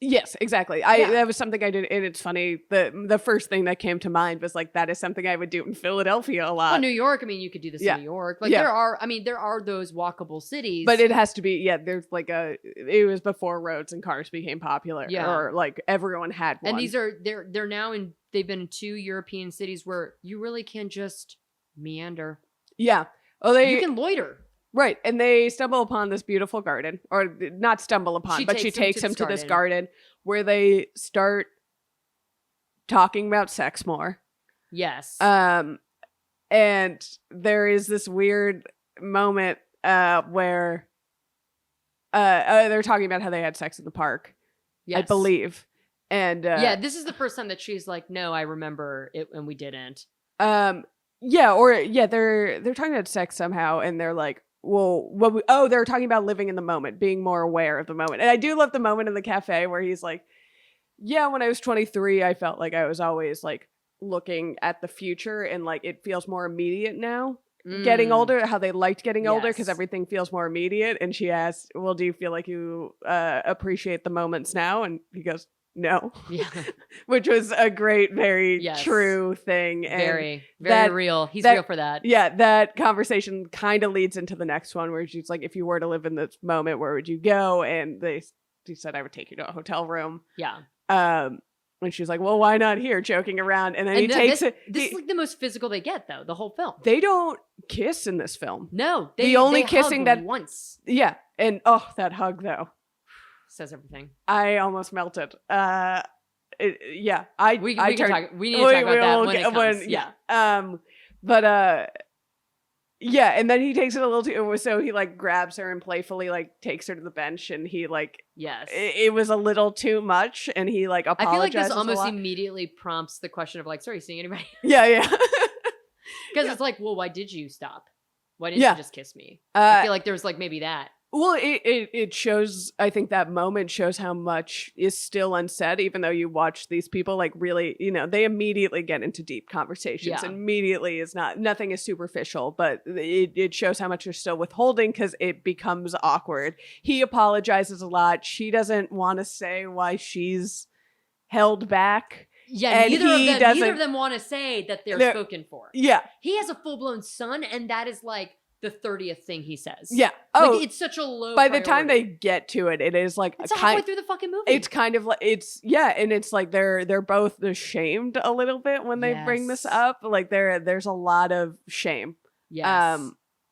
Yes, exactly. That was something I did, and it's funny. The first thing that came to mind was like that is something I would do in Philadelphia a lot. Well, New York. I mean, you could do this in New York. Like there are those walkable cities, but it has to be. Yeah, there's like it was before roads and cars became popular. Yeah, or like everyone had one. And these are they're now in. They've been in 2 European cities where you really can just meander. Yeah. Well, you can loiter. Right. And they stumble upon this beautiful garden, or not stumble upon, but she takes him to this garden where they start talking about sex more. Yes. And there is this weird moment where they're talking about how they had sex in the park, yes. I believe. And yeah, this is the first time that she's like, no, I remember it and we didn't. they're talking about sex somehow, and they're like, well, they're talking about living in the moment, being more aware of the moment. And I do love the moment in the cafe where he's like, yeah, when I was 23, I felt like I was always like looking at the future, and like it feels more immediate now. Getting older, how they liked getting older because everything feels more immediate. And she asks, well, do you feel like you appreciate the moments now? And he goes, no. Yeah. Which was a great, very true thing. And very real. He's real for that. Yeah, that conversation kind of leads into the next one where she's like, if you were to live in this moment, where would you go? And she said, I would take you to a hotel room. Yeah. And she's like, well, why not here? Joking around. And then he takes it. This is like the most physical they get, though, the whole film. They don't kiss in this film. No. The only kissing hug once. Yeah. And that hug, though. Says everything. I almost melted. We need to talk about that when it comes. Yeah, and then he takes it a little too. So he like grabs her and playfully like takes her to the bench, and he like it was a little too much, and he like apologizes. I feel like this almost immediately prompts the question of like, sorry, you seeing anybody? Yeah. Because it's like, well, why did you stop? Why didn't you just kiss me? I feel like there was like maybe that. Well, it shows, I think that moment shows how much is still unsaid, even though you watch these people like really, they immediately get into deep conversations. Immediately nothing is superficial, but it shows how much you're still withholding because it becomes awkward. He apologizes a lot. She doesn't want to say why she's held back. Yeah, neither of them want to say that they're spoken for. Yeah. He has a full-blown son, and that is like the 30th thing he says. Yeah. Like, it's such a low By priority. the time they get to it, it is like it's halfway through the fucking movie. It's kind of like and it's like they're both ashamed a little bit when they bring this up. Like there's a lot of shame. Yes.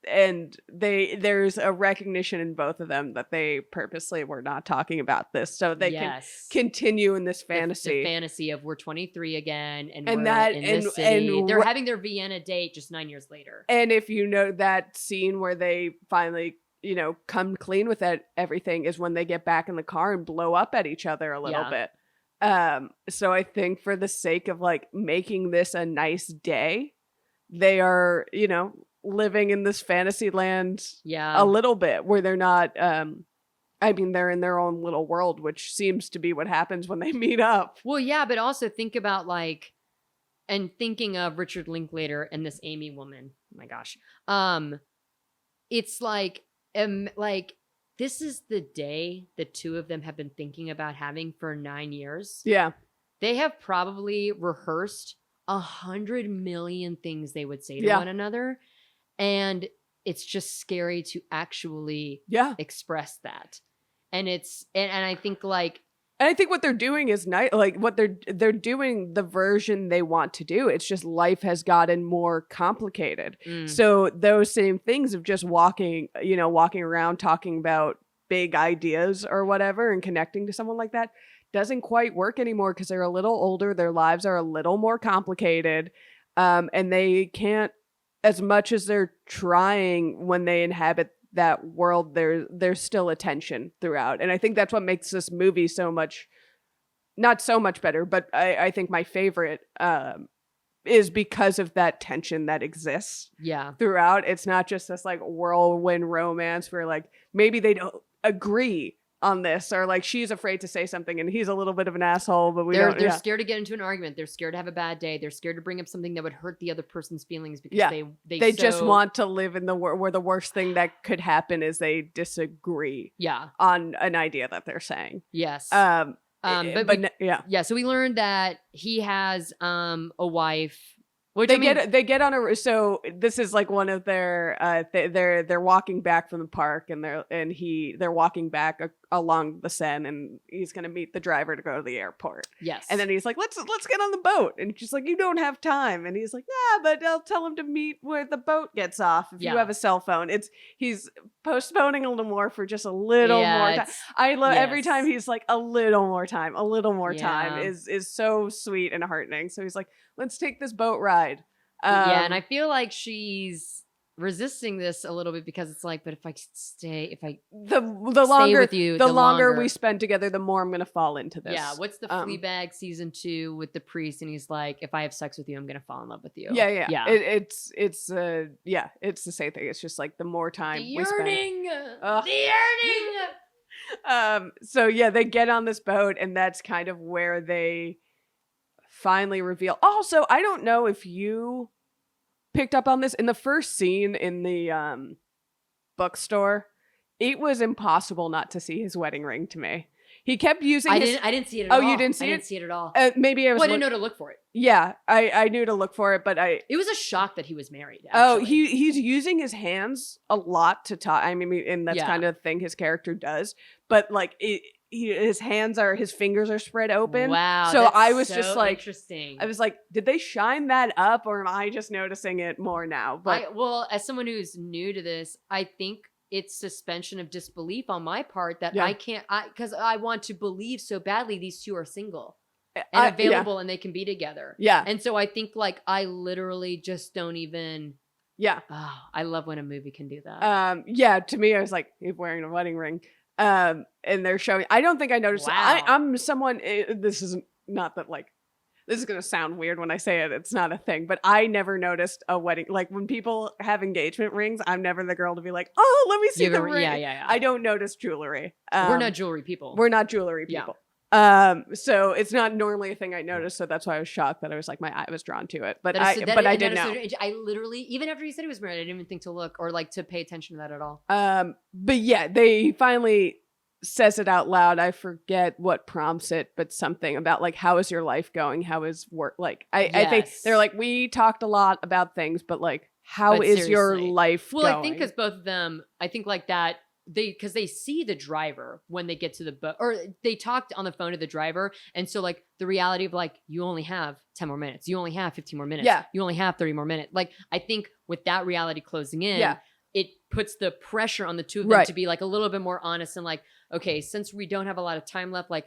And there's a recognition in both of them that they purposely were not talking about this, so they can continue in this fantasy. The fantasy of we're 23 again, and we're in this city. And they're having their Vienna date just 9 years later. And if you know that scene where they finally, come clean with everything is when they get back in the car and blow up at each other a little bit. So I think for the sake of like making this a nice day, they are, living in this fantasy land a little bit where they're not they're in their own little world, which seems to be what happens when they meet up. Well, yeah, but also think about like, and thinking of Richard Linklater and this Amy woman. Oh my gosh. It's like this is the day the two of them have been thinking about having for 9 years. Yeah. They have probably rehearsed 100 million things they would say to one another. And it's just scary to actually express that. And I think like, and I think what they're doing is nice. Like what they're doing the version they want to do. It's just life has gotten more complicated. So those same things of just walking around talking about big ideas or whatever and connecting to someone like that doesn't quite work anymore because they're a little older. Their lives are a little more complicated. And they can't, as much as they're trying when they inhabit that world, there's still a tension throughout. And I think that's what makes this movie not so much better, but I think my favorite is because of that tension that exists throughout. It's not just this like whirlwind romance where like maybe they don't agree on this, or like she's afraid to say something and he's a little bit of an asshole, but they're scared to get into an argument. They're scared to have a bad day. They're scared to bring up something that would hurt the other person's feelings because they just want to live in the world where the worst thing that could happen is they disagree on an idea that they're saying. Yes. So we learned that he has a wife. Which they get on a, so this is like one of their they're walking back from the park and they're walking back along the Seine, and he's gonna meet the driver to go to the airport. Yes. And then he's like, let's get on the boat. And she's like, you don't have time. And he's like, nah, but I'll tell him to meet where the boat gets off if you have a cell phone. He's postponing a little more for just a little more time. I love every time he's like, a little more time is so sweet and heartening. So he's like, let's take this boat ride. And I feel like she's resisting this a little bit because it's like, but if I stay with you, the longer we spend together, the more I'm gonna fall into this. Yeah. What's the Fleabag season 2 with the priest, and he's like, if I have sex with you, I'm gonna fall in love with you. Yeah. It's the same thing. It's just like the more time we spend. The yearning. So yeah, they get on this boat, and that's kind of where they finally reveal. Also, I don't know if you picked up on this in the first scene in the bookstore. It was impossible not to see his wedding ring to me. He kept using I didn't see it at all. Oh, you didn't see it? I didn't see it at all. Maybe I was. Well, I didn't know to look for it. Yeah, I knew to look for it, but it was a shock that he was married. Actually. Oh, he's using his hands a lot to talk. I mean, and that's kind of the thing his character does. But like his fingers are spread open. Wow. So I was just like, interesting. I was like, did they shine that up, or am I just noticing it more now? But as someone who's new to this, I think it's suspension of disbelief on my part that I can't, because I want to believe so badly these two are single and available and they can be together. Yeah. And so I think like I literally just don't even. Yeah. Oh, I love when a movie can do that. Yeah. To me, I was like, he's wearing a wedding ring. And they're showing, I don't think I noticed. Wow. I'm someone, this is not that like, this is going to sound weird when I say it. It's not a thing, but I never noticed a wedding. Like when people have engagement rings, I'm never the girl to be like, oh, let me see the ring. Yeah. I don't notice jewelry. We're not jewelry people. Yeah. So it's not normally a thing I notice. So that's why I was shocked that I was like, my eye was drawn to it. But I did know. I literally, even after he said he was married, I didn't even think to look or like to pay attention to that at all. But yeah, they finally says it out loud. I forget what prompts it, but something about like, how is your life going? How is work? Like, I think they're like, we talked a lot about things, but like, how is your life going? I think because both of them, I think like that, because they see the driver when they get to the boat, or they talked on the phone to the driver. And so like the reality of like, you only have 10 more minutes. You only have 15 more minutes. Yeah. You only have 30 more minutes. Like, I think with that reality closing in, it puts the pressure on the two of them to be like a little bit more honest and like, okay, since we don't have a lot of time left, like,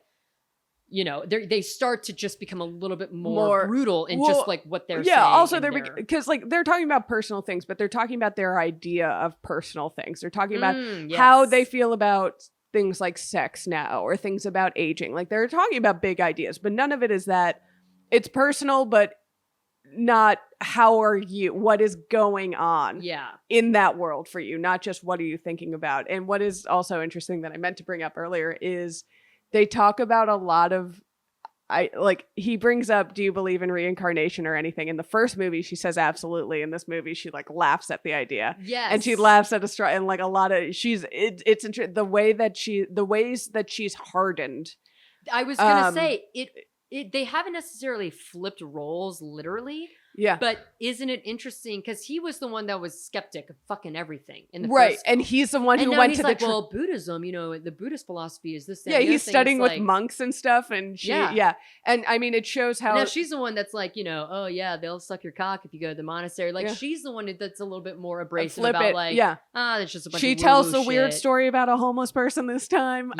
you know, they start to just become a little bit more brutal in just like what they're saying. Yeah, also because like they're talking about personal things, but they're talking about their idea of personal things. They're talking about how they feel about things like sex now or things about aging. Like they're talking about big ideas, but none of it is that it's personal, but not how are you, what is going on in that world for you, not just what are you thinking about. And what is also interesting that I meant to bring up earlier is they talk about a lot of, he brings up, do you believe in reincarnation or anything? In the first movie, she says absolutely. In this movie, she like laughs at the idea. Yes. And she laughs at and like a lot of, it's the ways that she's hardened. I was going to say, they haven't necessarily flipped roles literally. Yeah. But isn't it interesting? Because he was the one that was skeptic of fucking everything in the right. first. And he's the one who went to the well, Buddhism, you know, the Buddhist philosophy is this. Yeah, he's studying with monks and stuff. And she, And I mean, it shows how. Now she's the one that's like, you know, oh yeah, they'll suck your cock if you go to the monastery. Like she's the one that's a little bit more abrasive about like, it's just a bunch she of tells the shit. weird story about a homeless person this time.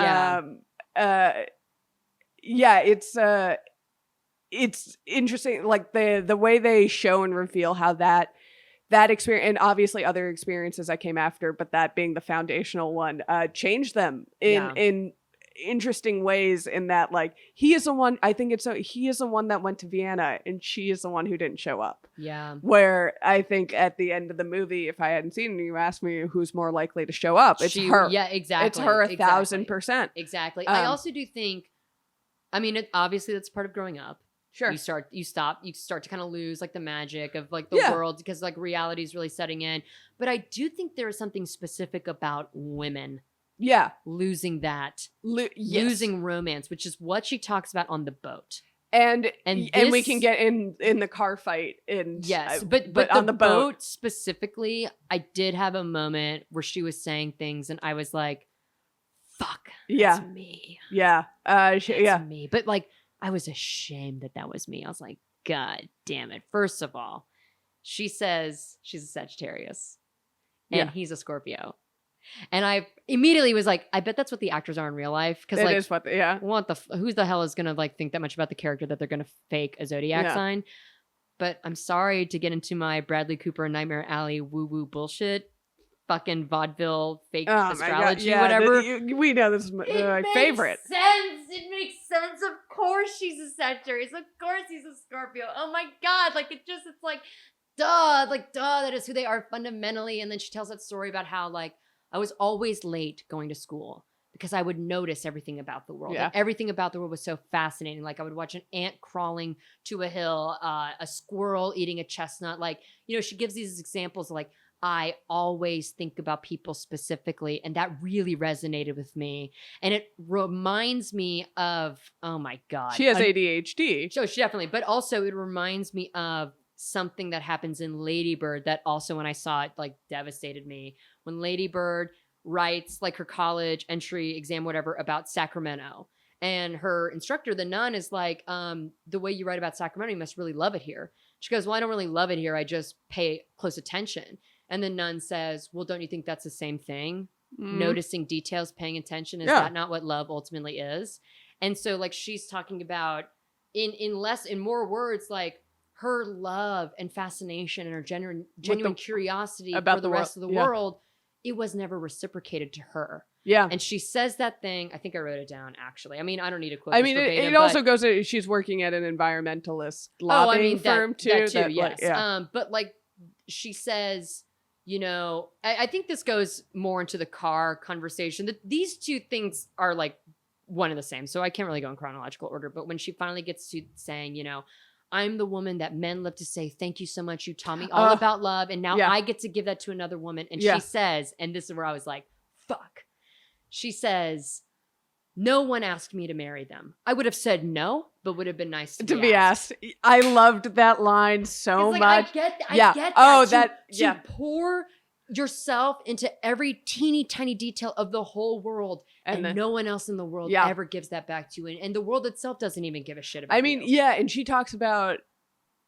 It's interesting, like the way they show and reveal how that experience, and obviously other experiences that came after, but that being the foundational one, changed them in interesting ways. In that, like he is the one that went to Vienna, and she is the one who didn't show up. Yeah. Where I think at the end of the movie, if I hadn't seen it, and you asked me who's more likely to show up, it's her. Yeah, exactly. It's her 1,000%. Exactly. I also do think, I mean, obviously that's part of growing up. Sure. You start to kind of lose like the magic of like the world because like reality is really setting in. But I do think there is something specific about women. Yeah. Losing that. Losing romance, which is what she talks about on the boat. And we can get in the car fight but on the boat specifically, I did have a moment where she was saying things and I was like, fuck, Yeah. that's me. Yeah. That's Yeah. me. But like, I was ashamed that was me. I was like, God damn it. First of all, she says she's a Sagittarius and he's a Scorpio. And I immediately was like, I bet that's what the actors are in real life. Because like, is what the, who the hell is gonna like think that much about the character that they're gonna fake a zodiac sign? But I'm sorry to get into my Bradley Cooper Nightmare Alley woo-woo bullshit. Fucking vaudeville, fake astrology, whatever. We know this is my favorite. It makes sense. Of course she's a Sagittarius. Of course he's a Scorpio. Oh my God. Like, it's like, duh. Like, duh, that is who they are fundamentally. And then she tells that story about how, like, I was always late going to school because I would notice everything about the world. Yeah. Like, everything about the world was so fascinating. Like, I would watch an ant crawling to a hill, a squirrel eating a chestnut. Like, you know, she gives these examples of, like, I always think about people specifically, and that really resonated with me. And it reminds me of, oh my God. She has ADHD. So she definitely, but also it reminds me of something that happens in Lady Bird that also when I saw it, like, devastated me. When Lady Bird writes like her college entry exam, whatever, about Sacramento. And her instructor, the nun, is like, the way you write about Sacramento, you must really love it here. She goes, well, I don't really love it here. I just pay close attention. And the nun says, well, don't you think that's the same thing? Mm-hmm. Noticing details, paying attention. Is that not what love ultimately is? And so like she's talking about in more words, like her love and fascination and her genuine curiosity about for the rest of the world, it was never reciprocated to her. Yeah. And she says that thing. I think I wrote it down, actually. I mean, I don't need to quote I this mean, verbatim, it also goes to, she's working at an environmentalist lobbying firm too. That too, yes. Like, but like she says, you know, I think this goes more into the car conversation. These two things are like one and the same. So I can't really go in chronological order. But when she finally gets to saying, you know, I'm the woman that men love to say, thank you so much. You taught me all about love. And now I get to give that to another woman. And she says, and this is where I was like, fuck. She says, no one asked me to marry them. I would have said no, but would have been nice to be asked. I loved that line so much. I get that. Oh, to pour yourself into every teeny tiny detail of the whole world, and then, no one else in the world ever gives that back to you, and the world itself doesn't even give a shit about you. And she talks about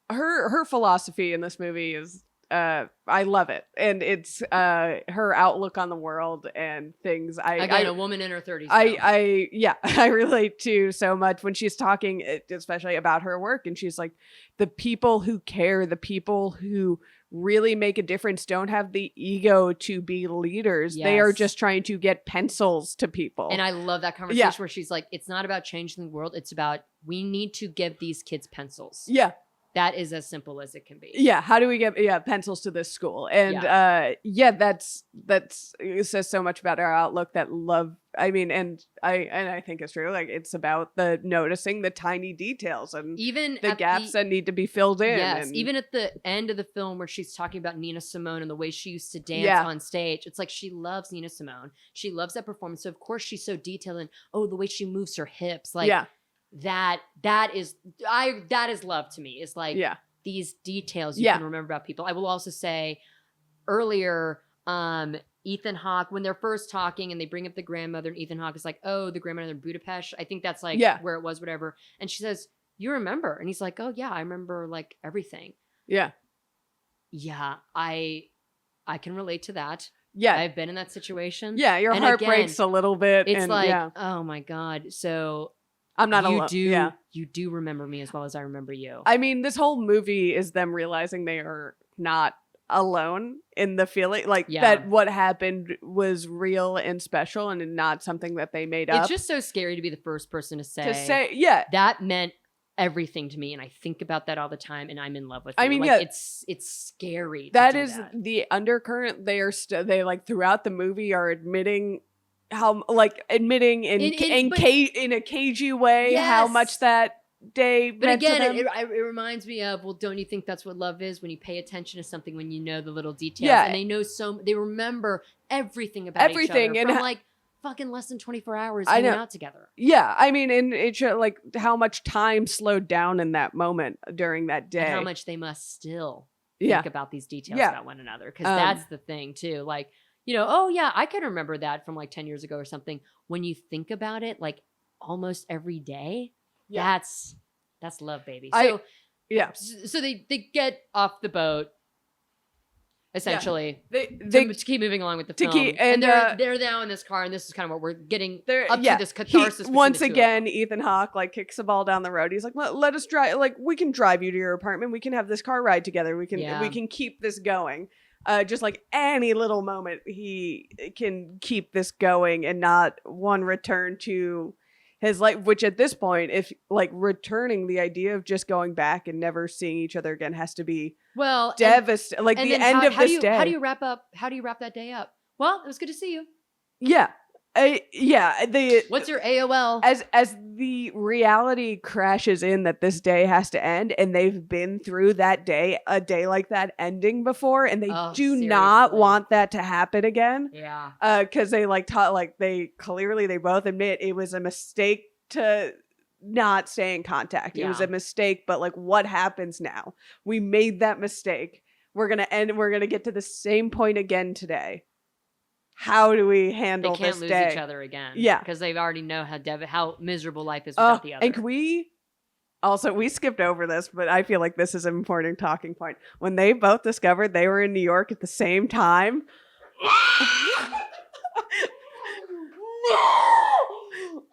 her philosophy in this movie is I love it, and it's her outlook on the world and things. A woman in her 30s. I relate to so much when she's talking, especially about her work, and she's like, the people who care, the people who really make a difference don't have the ego to be leaders. They are just trying to get pencils to people. And I love that conversation where she's like, it's not about changing the world. It's about, we need to give these kids pencils. Yeah. That is as simple as it can be. Yeah. How do we get pencils to this school? And that's it says so much about our outlook, that love. I mean, and I think it's true. Like, it's about the noticing the tiny details and even the gaps that need to be filled in. Yes. And even at the end of the film where she's talking about Nina Simone and the way she used to dance on stage, it's like she loves Nina Simone. She loves that performance. So of course she's so detailed, and the way she moves her hips, like that is love to me. It's like these details you can remember about people. I will also say earlier, Ethan Hawke, when they're first talking and they bring up the grandmother, and Ethan Hawke is like, oh, the grandmother in Budapest. I think that's like where it was, whatever. And she says, you remember? And he's like, oh yeah, I remember like everything. Yeah. Yeah. I can relate to that. Yeah. I've been in that situation. Yeah. Your heart breaks a little bit. It's like, oh my God. So I'm not alone. You do remember me as well as I remember you. I mean, this whole movie is them realizing they are not alone in the feeling, like that what happened was real and special and not something that they made up. It's just so scary to be the first person to say that meant everything to me, and I think about that all the time, and I'm in love with you. I mean, like, it's scary. That is the undercurrent. They like throughout the movie are admitting how, like, admitting in a cagey way how much that day. But again, it reminds me of, well, don't you think that's what love is, when you pay attention to something, when you know the little details, and they know they remember everything about each other and from like fucking less than 24 hours hanging out together. Yeah, I mean, and it's like how much time slowed down in that moment during that day, and how much they must still think about these details about one another, because that's the thing too. Like, oh yeah, I can remember that from like 10 years ago or something. When you think about it, like almost every day, that's love, baby. So so they get off the boat. Essentially, they to keep moving along with the film, and they're now in this car, and this is kind of what we're getting up to, this catharsis. Once again, Ethan Hawke like kicks the ball down the road. He's like, "Let us drive. Like, we can drive you to your apartment. We can have this car ride together. We can keep this going. Just like any little moment, he can keep this going, and not one return to his life. Which at this point, if like returning the idea of just going back and never seeing each other again has to be devastating. Like the end of this day. How do you wrap that day up? Well, it was good to see you. Yeah. What's your AOL? As the reality crashes in that this day has to end, and they've been through that day, a day like that ending before, and they not want that to happen again. Yeah. Because they they both admit it was a mistake to not stay in contact. It was a mistake, but like, what happens now? We made that mistake. We're gonna get to the same point again today. How do we handle this day? They can't lose each other again. Yeah. Because they already know how miserable life is without the other. And we skipped over this, but I feel like this is an important talking point. When they both discovered they were in New York at the same time. No!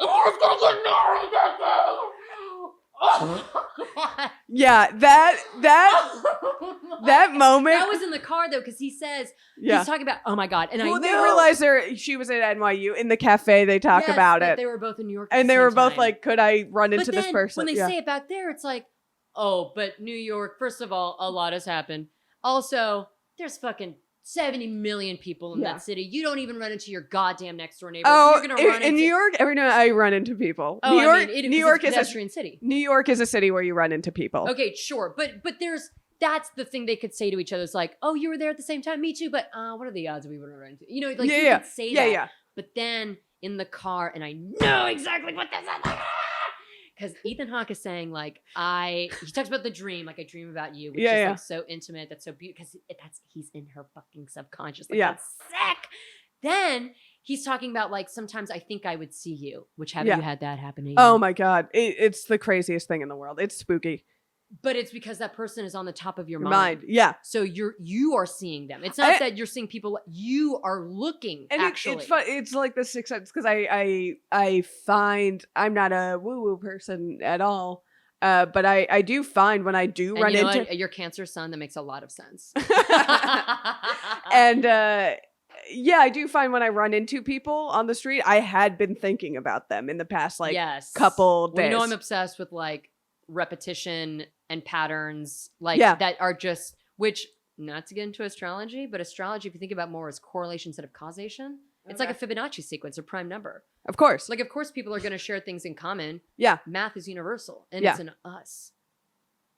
I was gonna get married that day! Yeah, that moment. That was in the car though, because he says he's talking about, oh my god, and they realized she was at NYU in the cafe. They talk about it. They were both in New York, and they were both like, "Could I run into this person?" When they say it back there, it's like, oh, but New York. First of all, a lot has happened. Also, there's fucking 70 million people in that city. You don't even run into your goddamn next door neighbor. You're gonna run in New York, every night I run into people. Oh, New York, New York is a pedestrian city. New York is a city where you run into people. Okay, sure, but that's the thing they could say to each other. It's like, oh, you were there at the same time, me too. But what are the odds we would run into? You know, like you could say that. Yeah. But then in the car, and I know exactly what this is. Because Ethan Hawke is saying, like, he talks about the dream, like, I dream about you, which is like so intimate, that's so beautiful, because he's in her fucking subconscious. Like, that's sick. Then he's talking about, like, sometimes I think I would see you, which have you had that happen to you? Oh my God. It's the craziest thing in the world. It's spooky. But it's because that person is on the top of your mind. Yeah. So you are seeing them. It's not that you're seeing people. You are looking. And actually, it's fun. It's like the Sixth Sense, because I find I'm not a woo woo person at all. But I do find when I do run into your Cancer sun, that makes a lot of sense. And I do find when I run into people on the street, I had been thinking about them in the past couple days. Well, you know, I'm obsessed with like repetition and patterns that are just, which, not to get into astrology, but astrology, if you think about more, is correlation instead of causation. It's like a Fibonacci sequence, a prime number. Of course. Like, of course, people are going to share things in common. Yeah. Math is universal, and it's in us.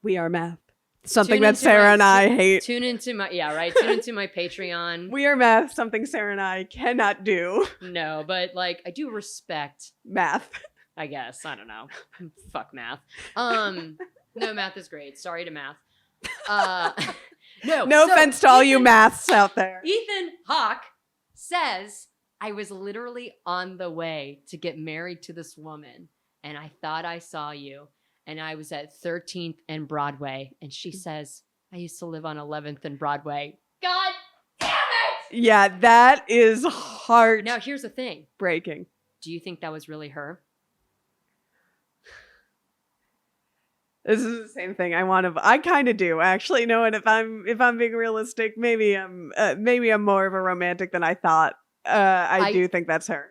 We are math. Something that Sarah and I hate. Tune into my Patreon. We are math, something Sarah and I cannot do. No, but like, I do respect math. I guess. I don't know. Fuck math. No, math is great. Sorry to math. No offense to all you maths out there. Ethan Hawke says, I was literally on the way to get married to this woman, and I thought I saw you, and I was at 13th and Broadway, and she says, I used to live on 11th and Broadway. God damn it! Yeah, that is hard. Now, here's the thing. Breaking. Do you think that was really her? This is the same thing. I kind of do, actually. No, and if I'm being realistic, maybe I'm more of a romantic than I thought. I do think that's her.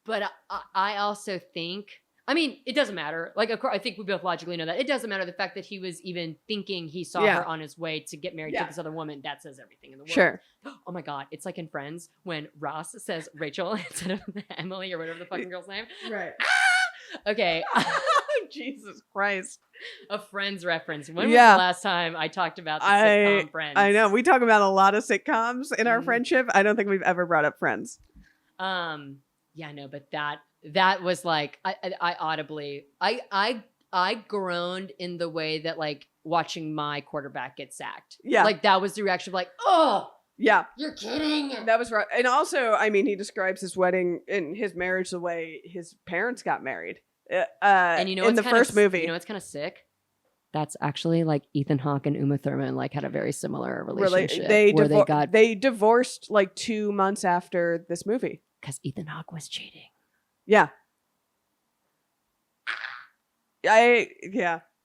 But I also think, I mean, it doesn't matter. Like, of course, I think we both logically know that it doesn't matter. The fact that he was even thinking he saw her on his way to get married to this other woman, that says everything in the world. Sure. Oh my God, it's like in Friends when Ross says Rachel instead of Emily or whatever the fucking girl's name. Right. Okay. Jesus Christ. A Friends reference. When was the last time I talked about the sitcom Friends? I know. We talk about a lot of sitcoms in our friendship. I don't think we've ever brought up Friends. Yeah, no, but that was like, I audibly, I groaned in the way that like watching my quarterback get sacked. Yeah. Like that was the reaction of like, oh, Yeah. You're kidding. That was right. And also, I mean, he describes his wedding and his marriage the way his parents got married. And you know, in the first movie. You know, it's kind of sick. That's actually like Ethan Hawke and Uma Thurman like had a very similar relationship. They divorced like 2 months after this movie because Ethan Hawke was cheating. Yeah.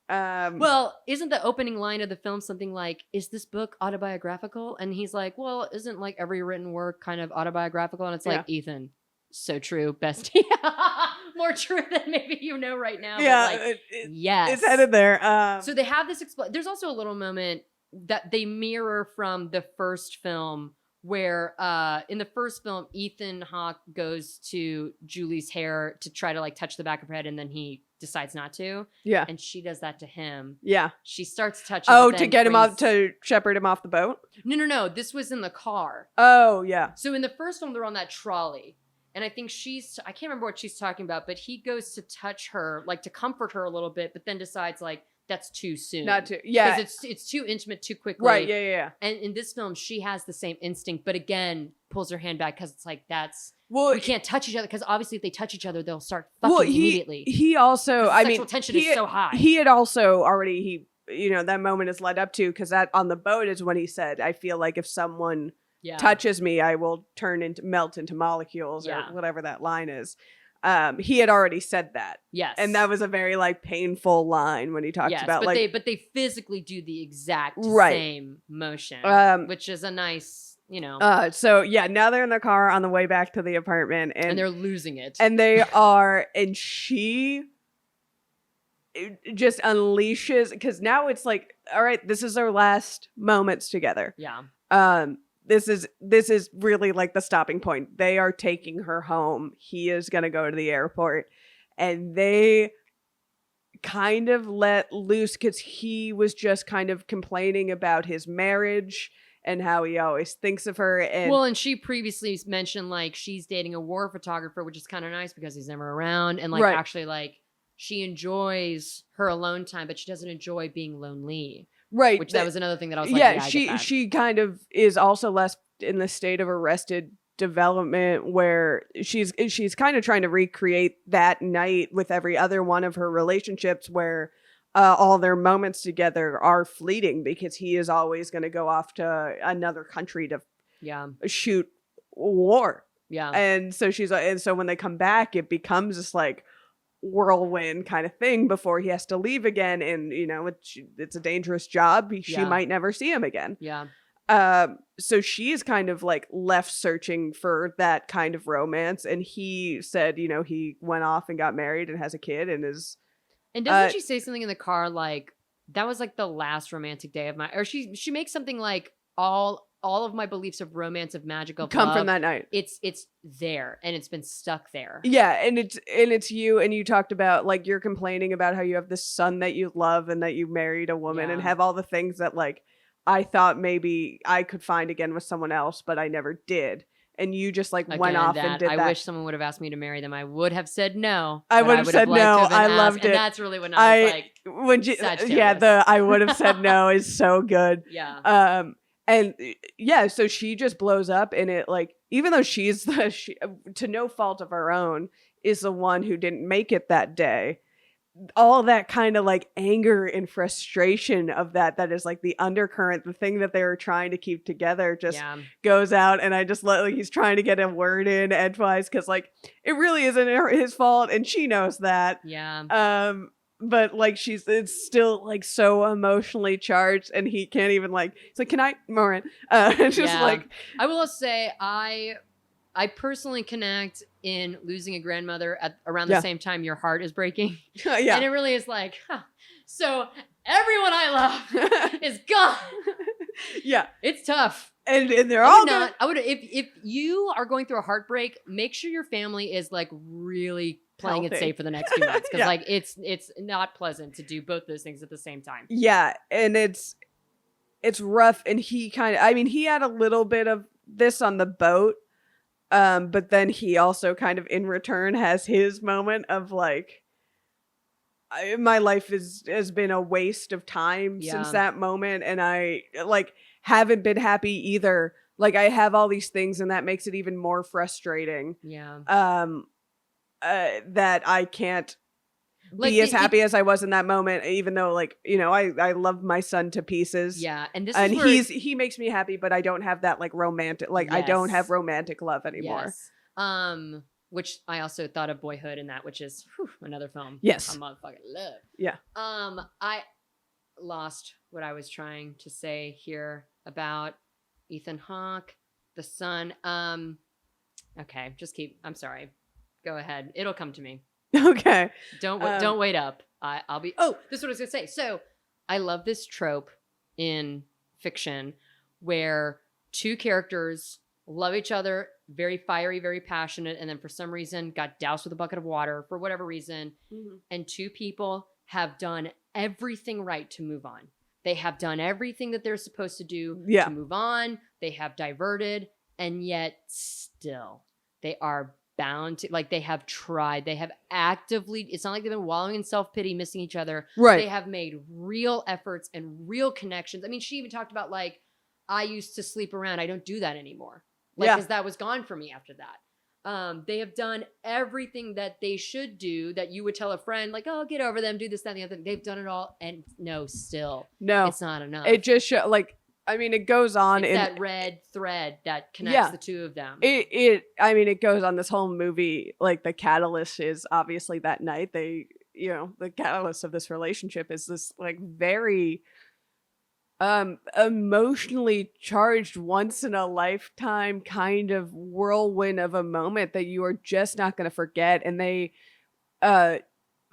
Well, isn't the opening line of the film something like, "Is this book autobiographical?" And he's like, "Well, isn't like every written work kind of autobiographical?" And it's like, Ethan, so true, bestie. More true than maybe you know right now. Yeah, but like, yes, it's headed there. So they have this. There's also a little moment that they mirror from the first film, where in the first film, Ethan Hawke goes to Julie's hair to try to like touch the back of her head, and then he decides not to. Yeah, and she does that to him. Yeah, she starts touching. Oh, to get him up, to shepherd him off the boat. No. This was in the car. Oh, yeah. So in the first film, they're on that trolley. And I think I can't remember what she's talking about, but he goes to touch her, like to comfort her a little bit, but then decides like that's too soon. Not too, yeah. Because it's too intimate too quickly. Right, yeah. And in this film, she has the same instinct, but again, pulls her hand back because it's like, we can't touch each other, because obviously if they touch each other, they'll start fucking immediately. He also, I mean, sexual tension is so high. He had also already, that moment is led up to, because that on the boat is when he said, I feel like if someone touches me, I will melt into molecules, or whatever that line is. He had already said that. Yes. And that was a very like painful line when he talked about but they physically do the exact same motion, which is a nice, so yeah, now they're in the car on the way back to the apartment, and they're losing it. And they are, and she just unleashes, because now it's like, all right, this is our last moments together. Yeah. This is really like the stopping point. They are taking her home. He is going to go to the airport, and they kind of let loose, because he was just kind of complaining about his marriage and how he always thinks of her. And she previously mentioned like she's dating a war photographer, which is kind of nice because he's never around, and like actually like she enjoys her alone time, but she doesn't enjoy being lonely. Right. Which that was another thing that I was like, she kind of is also less in the state of arrested development, where she's kind of trying to recreate that night with every other one of her relationships, where all their moments together are fleeting, because he is always going to go off to another country to shoot war. Yeah. And so when they come back, it becomes this like whirlwind kind of thing before he has to leave again, and it's a dangerous job. She might never see him again. So she is kind of like left searching for that kind of romance, and he said he went off and got married and has a kid and is, and doesn't she say something in the car like that was like the last romantic day of my, or she makes something like all of my beliefs of romance, of magical come love, from that night. It's there, and it's been stuck there. Yeah, and it's you, and you talked about like you're complaining about how you have this son that you love, and that you married a woman, and have all the things that like I thought maybe I could find again with someone else, but I never did. And you just like went off and did that. I wish someone would have asked me to marry them. I would have said no. I would have said no. I loved it. And that's really when I was like, I would have said no is so good. Yeah. And so she just blows up, and it like, even though she's to no fault of her own, is the one who didn't make it that day, all that kind of like anger and frustration of that is like the undercurrent, the thing that they were trying to keep together just goes out. And I just like he's trying to get a word in edgewise, because like it really isn't his fault, and she knows that. But like it's still like so emotionally charged, and he can't even like, it's like, can I, Morin? Like, I will say I personally connect in losing a grandmother at around the same time your heart is breaking. And it really is like, so everyone I love is gone. It's tough. And they're all not. I would, if you are going through a heartbreak, make sure your family is like really playing it safe for the next few months, because like it's not pleasant to do both those things at the same time. And it's rough. And he he had a little bit of this on the boat, but then he also kind of in return has his moment of like, my life has been a waste of time since that moment, and I like haven't been happy either Like I have all these things, and that makes it even more frustrating. Yeah. That I can't Like, be as happy as I was in that moment, even though, like, you know, I love my son to pieces. Yeah, and this and is where he makes me happy, but I don't have that like romantic, like I don't have romantic love anymore. Yes. Which I also thought of Boyhood in that, which is another film. Yes. I motherfucking love. Yeah. I lost what I was trying to say here about Ethan Hawke, the son. Okay, I'm sorry. Go ahead. It'll come to me. Okay. Don't wait up. I'll be. Oh, this is what I was gonna say. So I love this trope in fiction where two characters love each other, very fiery, very passionate, and then for some reason got doused with a bucket of water for whatever reason, and two people have done everything right to move on. They have done everything that they're supposed to do to move on. They have diverted, and yet still they are bound to, like, they have tried. They have actively, it's not like they've been wallowing in self-pity, missing each other. Right. They have made real efforts and real connections. I mean, she even talked about, like, I used to sleep around. I don't do that anymore. Like, because that was gone for me after that. They have done everything that they should do that you would tell a friend, like, oh, get over them, do this, that, and the other thing. They've done it all, and still, it's not enough. It just like, I mean, it goes on. It's that red thread that connects the two of them. It goes on this whole movie. Like, the catalyst is obviously that night. The catalyst of this relationship is this, like, very emotionally charged, once in a lifetime kind of whirlwind of a moment that you are just not going to forget. And they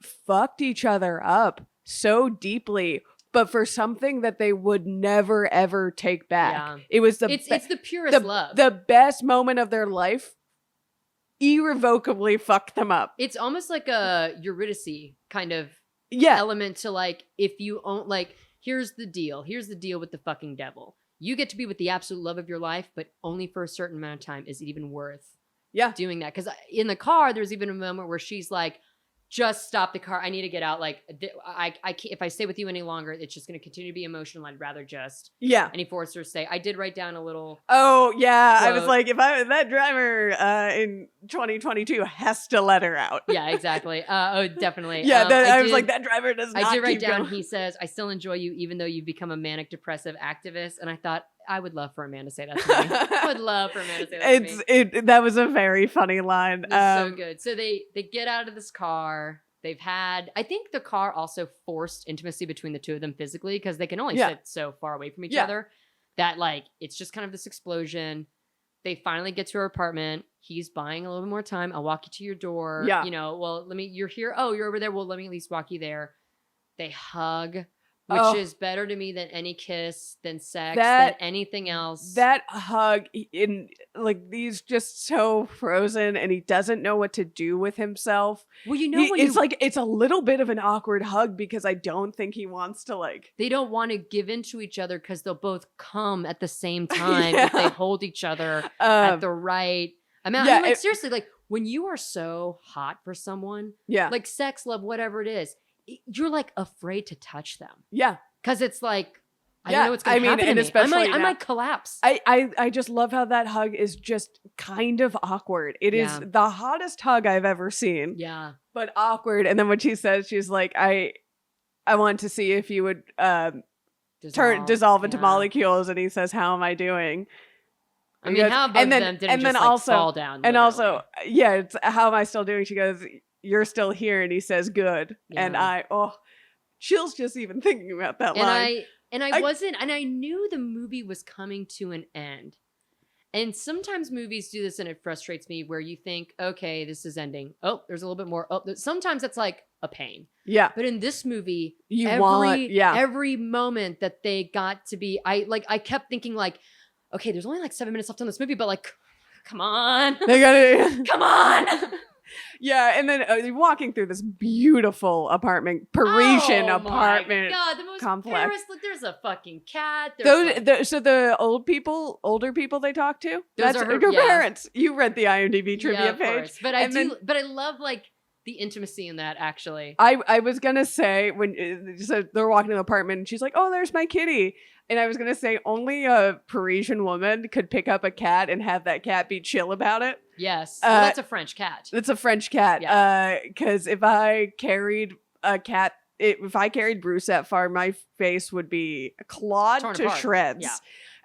fucked each other up so deeply, but for something that they would never ever take back. Yeah. It was it's the purest love. The best moment of their life irrevocably fucked them up. It's almost like a Eurydice kind of element to, like, if you own, like, here's the deal with the fucking devil. You get to be with the absolute love of your life, but only for a certain amount of time. Is it even worth doing that? Because in the car, there's even a moment where she's like, just stop the car. I need to get out. Like, I can't, if I stay with you any longer, it's just going to continue to be emotional. I'd rather just. Yeah. And he forced her to stay. I did write down a little. Oh, yeah. Quote. I was like, if that driver in 2022 has to let her out. Yeah, exactly. Oh, definitely. Yeah. I was like, that driver does not. I did write down, going. He says, I still enjoy you, even though you've become a manic depressive activist. And I thought, I would love for a man to say that to me. I would love for a man to say that to me. That was a very funny line. So good. So they get out of this car. They've had, I think the car also forced intimacy between the two of them physically, because they can only sit so far away from each other that, like, it's just kind of this explosion. They finally get to her apartment. He's buying a little bit more time. I'll walk you to your door. Yeah. You know, well, you're here. Oh, you're over there. Well, let me at least walk you there. They hug. Which is better to me than any kiss, than sex, than anything else. That hug, he's just so frozen, and he doesn't know what to do with himself. Well, you know, it's a little bit of an awkward hug, because I don't think he wants to, like. They don't want to give in to each other because they'll both come at the same time if they hold each other at the right amount. I mean, seriously, like, when you are so hot for someone, like sex, love, whatever it is, you're, like, afraid to touch them. Yeah. Because it's like, I don't know what's going to happen to me. Especially I might collapse. I just love how that hug is just kind of awkward. It is the hottest hug I've ever seen. Yeah. But awkward. And then when she says, she's like, I want to see if you would dissolve into molecules. And he says, how am I doing? I mean, how both of them didn't just, like, fall down. And also, it's how am I still doing? She goes, you're still here. And he says, good. And chills just even thinking about that line. I knew the movie was coming to an end. And sometimes movies do this, and it frustrates me, where you think, okay, this is ending. Oh, there's a little bit more. Oh, sometimes it's like a pain. Yeah. But in this movie, every moment that they got to be, I kept thinking, like, okay, there's only like 7 minutes left on this movie, but, like, come on. Come on. Yeah, and then walking through this beautiful Parisian apartment. Oh my God, the most complex. Paris. Look, there's a fucking cat. So the older people they talk to, those are your parents. You read the IMDb trivia page, but I love, like, the intimacy in that, actually. I was gonna say so they're walking to the apartment and she's like, "Oh, there's my kitty," and I was gonna say only a Parisian woman could pick up a cat and have that cat be chill about it. Yes, well, that's a French cat. It's a French cat. Yeah. Because if I carried a cat, if I carried Bruce that far, my face would be clawed Torn to apart. shreds. Yeah.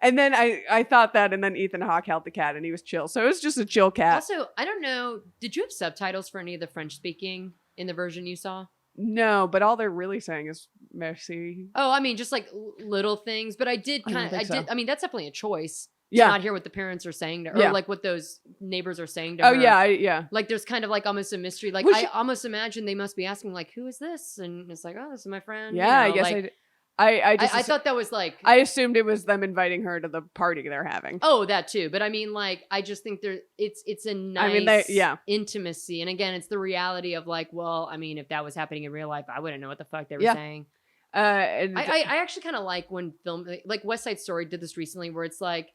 And then I thought that, and then Ethan Hawke held the cat, and he was chill. So it was just a chill cat. Also, I don't know. Did you have subtitles for any of the French speaking in the version you saw? No, but all they're really saying is merci. Oh, I mean, just like little things. But I did I don't kind of. think so. I mean, that's definitely a choice. Yeah. To not hear what the parents are saying to, or Yeah. like what those neighbors are saying to Oh her. yeah, yeah. Like there's kind of like almost a mystery. Like Was I she- almost imagine they must be asking like, who is this? And it's like, oh, this is my friend. you Yeah, I know, guess like, I I thought that was like, I assumed it was them inviting her to the party they're having. oh, that too. But I mean, like, I just think it's a nice I mean, intimacy. And again, it's the reality of like, well, I mean, if that was happening in real life, I wouldn't know what the fuck they were Yeah. saying. And I actually kind of like when film, like West Side Story did this recently, where it's like,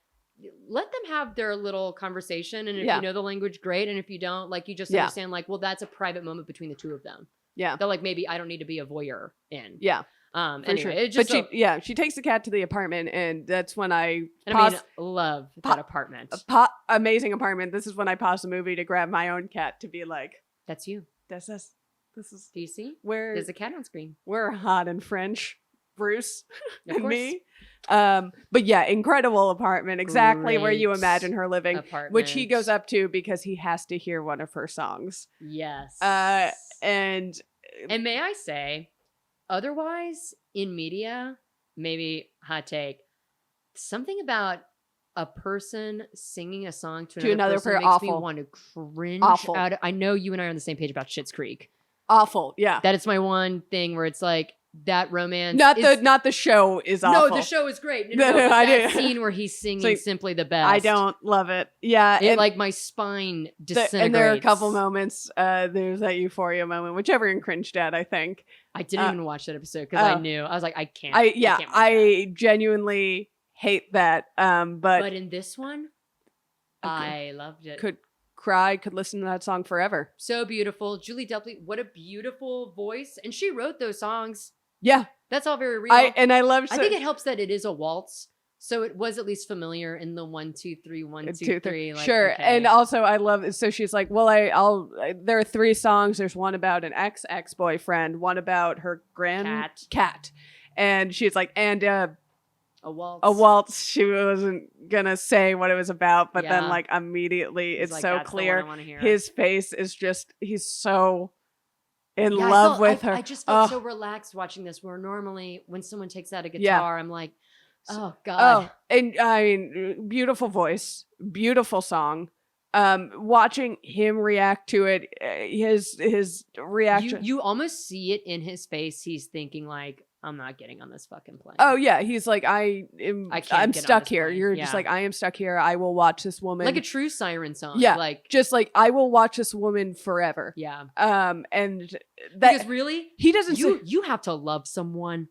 let them have their little conversation, and if Yeah. you know the language, great, and if you don't, like, you just Yeah. understand, like, well, that's a private moment between the two of them. yeah, That like maybe I don't need to be a voyeur in. yeah, for Anyway, sure. it just But she takes the cat to the apartment, and that's when I and I mean, love that apartment. amazing apartment. This is when I paused the movie to grab my own cat to be like, That's you. this is Do you see? where There's a cat on screen. we're hot and French, Bruce Of and course. me. But yeah, incredible apartment, exactly where you Great imagine her living, Apartment. which he goes up to because he has to hear one of her songs. Yes. And And may I say, otherwise in media, maybe hot take, something about a person singing a song to another person makes me awful. want to cringe. Awful. I know you and I are on the same page about Schitt's Creek. awful, yeah. That is my one thing where it's like that romance. Not is, the show is awful. No, the show is great. No, but I that do. scene where he's singing like, simply the best. I don't love it. Yeah, It and, like my spine disintegrates. and there are a couple moments. There's that euphoria moment, which everyone cringed at, I think. I didn't even watch that episode because I knew. I was like, I can't. I can't watch that. I genuinely hate that. But in this one, Okay. I loved it. Could cry, could listen to that song forever. So beautiful. Julie Delpy, what a beautiful voice. And she wrote those songs. Yeah, That's all very real. I love. I think it helps that it is a waltz. So it was at least familiar in the 1, 2, 3, 1, 2, 3. Like, sure. okay. And also I love it. So she's like, well, there are 3 songs. There's one about an ex-boyfriend, one about her cat. And she's like, and a waltz. a waltz. She wasn't gonna say what it was about, but then Yeah. like immediately He's it's like, so "That's the one I clear. wanna hear." His face is just, he's so in Yeah, love with her. I just felt Oh. so relaxed watching this, where normally when someone takes out a Yeah. guitar, I'm like, oh God. Oh, and I mean, beautiful voice, beautiful song. Watching him react to it, his reaction. You almost see it in his face. He's thinking like, I'm not getting on this fucking plane. Oh yeah, he's like, I can't I'm get on stuck this here. plane. You're Yeah. just like, I am stuck here. I will watch this woman. Like a true siren song. Yeah, Like, just like I will watch this woman forever. yeah. And that Because really, he doesn't. you have to love someone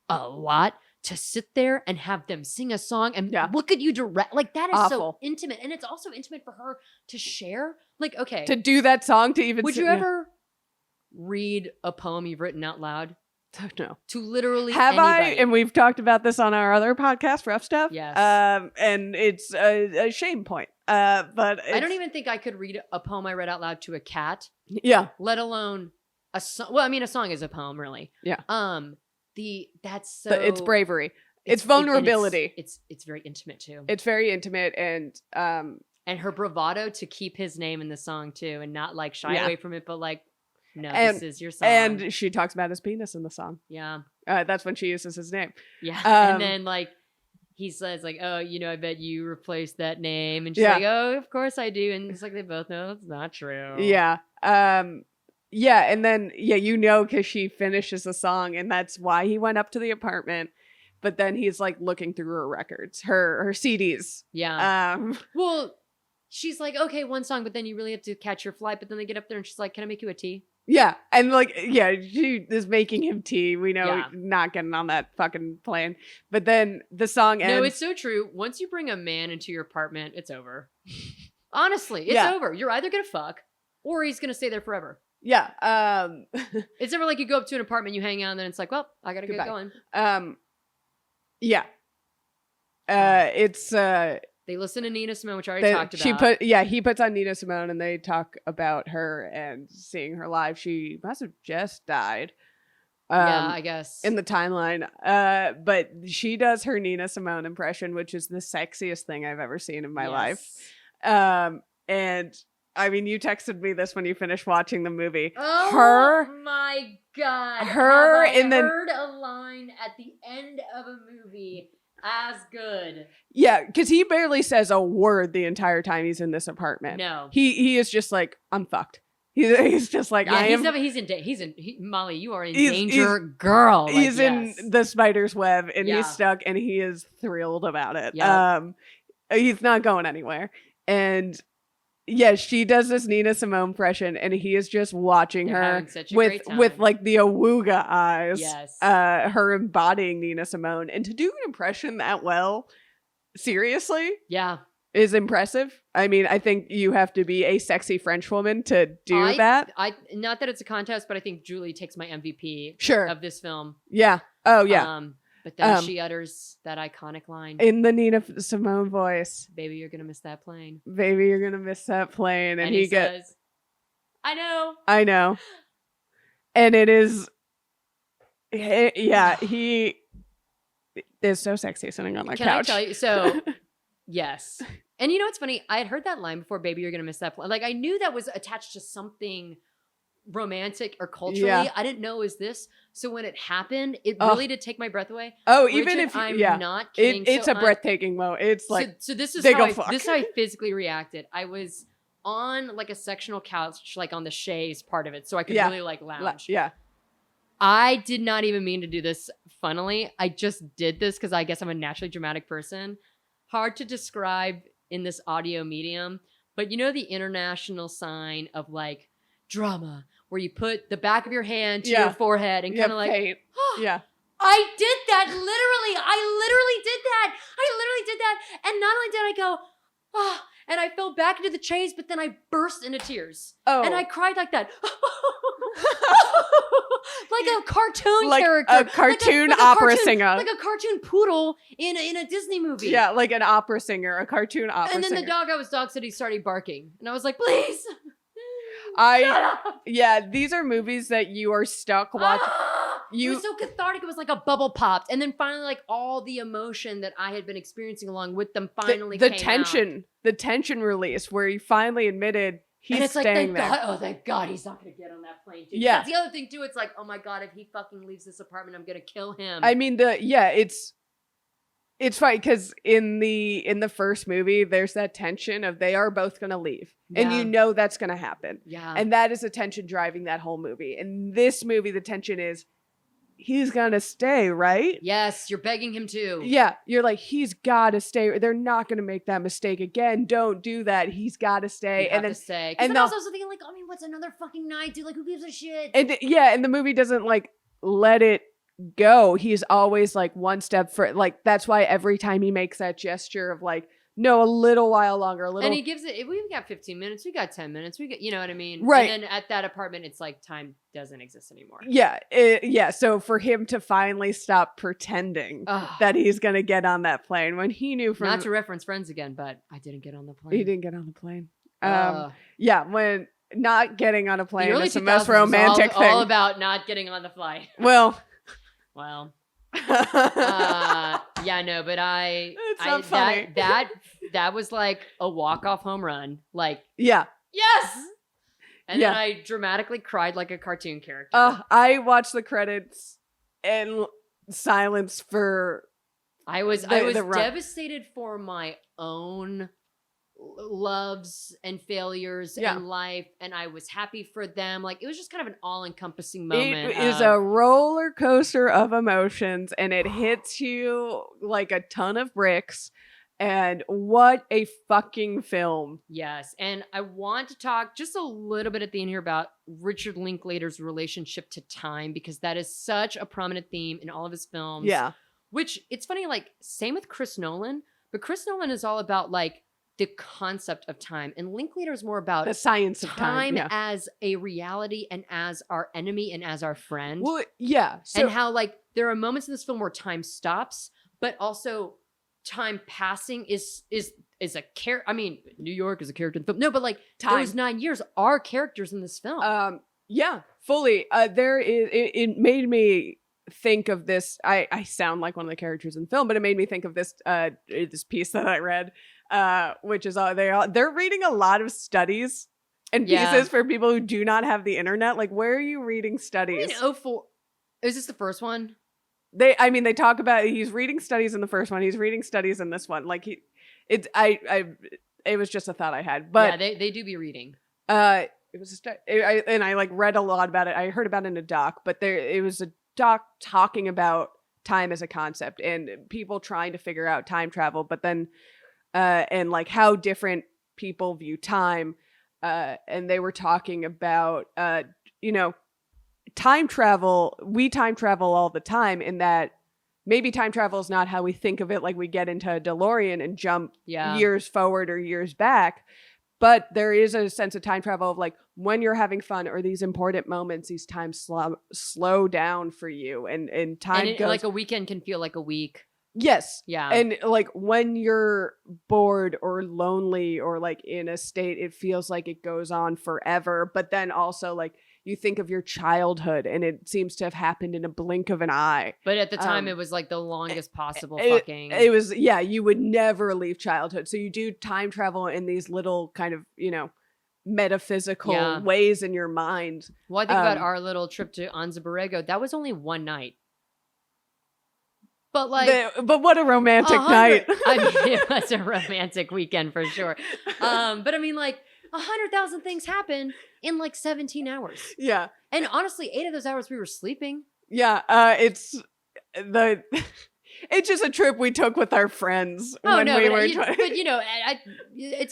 a lot to sit there and have them sing a song and Yeah. look at you direct. Like that is so Awful. intimate. And it's also intimate for her to share. Like, okay. to do that song to even. Would sit- you yeah. ever read a poem you've written out loud? No. To literally Have anybody? I? And we've talked about this on our other podcast, Rough Stuff. Yes. And it's a shame point. But I don't even think I could read a poem I read out loud to a cat, Yeah. let alone a song. Well, I mean, a song is a poem, really. Yeah. That's so. It's bravery. It's and vulnerability. It's very intimate too. It's very intimate, and And her bravado to keep his name in the song too, and not like shy Yeah. away from it, but like, no, And- this is your song. and she talks about his penis in the song. yeah, That's when she uses his name. yeah. Um, And then like he says like, oh, I bet you replaced that name, and she's Yeah. like, oh, of course I do, and it's like they both know it's not true. Yeah. Yeah, and then because she finishes the song, and that's why he went up to the apartment. But then he's like looking through her records, her CDs. yeah. Um, Well, she's like, okay, one song, but then you really have to catch your flight. But then they get up there, and she's like, can I make you a tea? yeah, and like she is making him tea. We know Yeah. not getting on that fucking plane. But then the song ends. No, it's so true. Once you bring a man into your apartment, it's over. Honestly, it's Yeah. over. You're either gonna fuck or he's gonna stay there forever. Yeah. It's never like you go up to an apartment, you hang out, and then it's like, well, I gotta Goodbye. get going. Yeah. It's They listen to Nina Simone, which I already talked about. He puts on Nina Simone, and they talk about her and seeing her live. She must have just died. Yeah, I guess. In the timeline. But she does her Nina Simone impression, which is the sexiest thing I've ever seen in my life. And I mean, you texted me this when you finished watching the movie. Oh my God. Her Have I heard a line at the end of a movie as good. Yeah, because he barely says a word the entire time he's in this apartment. No. He is just like, I'm fucked. He's just like, Molly, you are in danger, girl. Like, he's in the spider's web and he's stuck and he is thrilled about it. Yep. He's not going anywhere. And yeah, she does this Nina Simone impression and he is just watching her with like the awooga eyes. Yes. Her embodying Nina Simone. And to do an impression that well, seriously? Yeah. Is impressive. I mean, I think you have to be a sexy French woman to do that. Not that it's a contest, but I think Julie takes my MVP of this film. Yeah. Oh, yeah. But then she utters that iconic line. In the Nina Simone voice. Baby, you're going to miss that plane. Baby, you're going to miss that plane. And he says, I know. I know. And it is, yeah, he is so sexy sitting on my couch. Can I tell you? So... Yes. And you know what's funny? I had heard that line before, baby, you're going to miss that. Like, I knew that was attached to something romantic or culturally. Yeah. I didn't know it was this. So when it happened, it really did take my breath away. Oh, Bridgett, even if I'm not kidding. It's a breathtaking moment. It's like, so this is how I physically reacted. I was on like a sectional couch, like on the chaise part of it. So I could really like lounge. Yeah. I did not even mean to do this funnily. I just did this because I guess I'm a naturally dramatic person. Hard to describe in this audio medium, but you know the international sign of like drama where you put the back of your hand to your forehead and kind of like, yeah. I did that literally. I literally did that. And not only did I go, and I fell back into the chaise, but then I burst into tears. Oh. And I cried like that. Like a cartoon character. A cartoon opera singer. Like a cartoon poodle in a Disney movie. Yeah, like an opera singer, a cartoon opera singer. And then the dog said he started barking. And I was like, please. Yeah, these are movies that you are stuck watching. It was so cathartic. It was like a bubble popped. And then finally, like all the emotion that I had been experiencing along with them finally came out. The tension release where he finally admitted he's staying there. Thank God he's not going to get on that plane. Dude. Yeah. That's the other thing too. It's like, oh my God, if he fucking leaves this apartment, I'm going to kill him. I mean, it's funny because in the first movie, there's that tension of they are both going to leave. Yeah. And you know that's going to happen. Yeah. And that is the tension driving that whole movie. In this movie, the tension is he's going to stay, right? Yes, you're begging him to. Yeah. You're like, he's got to stay. They're not going to make that mistake again. Don't do that. He's got to stay. And then stay. And I was also thinking like, I mean, what's another fucking night, dude? Like, who gives a shit? And and the movie doesn't like let it go. He's always like one step for like, that's why every time he makes that gesture of like, no, a little while longer, And he gives it, we've got 15 minutes, we got 10 minutes, we got, you know what I mean? Right. And then at that apartment, it's like time doesn't exist anymore. Yeah. So for him to finally stop pretending that he's going to get on that plane when he knew from... Not to reference Friends again, but I didn't get on the plane. He didn't get on the plane. Yeah, when not getting on a plane is the most romantic thing. All about not getting on the flight. Well... Yeah, no, but it's not funny. That was like a walk-off home run. Like, yes. And then I dramatically cried like a cartoon character. I watched the credits in silence for. I was devastated for my own loves and failures in life, and I was happy for them. Like, it was just kind of an all-encompassing moment. It is a roller coaster of emotions, and it hits you like a ton of bricks. And what a fucking film. Yes. And I want to talk just a little bit at the end here about Richard Linklater's relationship to time, because that is such a prominent theme in all of his films. Yeah. Which, it's funny, like, same with Chris Nolan, but Chris Nolan is all about, like, the concept of time. And Linklater is more about the science of time. Yeah. as a reality and as our enemy and as our friend. Well, yeah. So, and how like there are moments in this film where time stops, but also time passing is a character. I mean, New York is a character in the film. No, but like those 9 years are characters in this film. Yeah, fully. It made me think of this. I sound like one of the characters in the film, but it made me think of this this piece that I read, which is they're reading a lot of studies and pieces for people who do not have the internet. Like, where are you reading studies? I mean, 04. Is this the first one? They talk about he's reading studies in the first one. He's reading studies in this one. Like it was just a thought I had. But yeah, they do be reading. It was and I like read a lot about it. I heard about it in a doc, but it was a doc talking about time as a concept and people trying to figure out time travel, but then and like how different people view time. And they were talking about time travel. We time travel all the time in that maybe time travel is not how we think of it. Like we get into a DeLorean and jump years forward or years back. But there is a sense of time travel of like when you're having fun or these important moments, these times slow down for you and time goes. Like a weekend can feel like a week. Yes. Yeah. And like when you're bored or lonely or like in a state, it feels like it goes on forever. But then also like you think of your childhood and it seems to have happened in a blink of an eye. But at the time it was like the longest possible fucking. It was, you would never leave childhood. So you do time travel in these little kind of, metaphysical ways in your mind. Well, I think about our little trip to Anza Borrego. That was only one night. But like, but what a romantic night. I mean, it was a romantic weekend for sure. But I mean, like 100,000 things happen in like 17 hours. Yeah. And honestly, 8 of those hours we were sleeping. Yeah. It's just a trip we took with our friends. But it's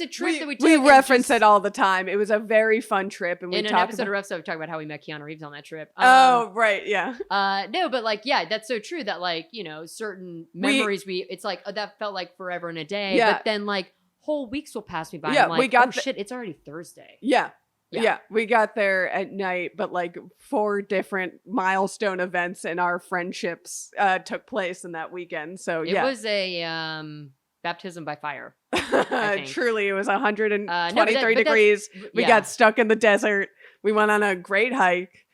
a trip that we took. We reference it all the time. It was a very fun trip, and we in an episode we talk about how we met Keanu Reeves on that trip. Oh, right, yeah. No, but like, yeah, that's so true. That like, certain memories it's like that felt like forever and a day. Yeah. But then like whole weeks will pass me by. Yeah, and I'm like, shit, it's already Thursday. Yeah. Yeah, we got there at night, but like 4 different milestone events in our friendships took place in that weekend. So it was a baptism by fire. Truly, it was 123 degrees. We got stuck in the desert. We went on a great hike.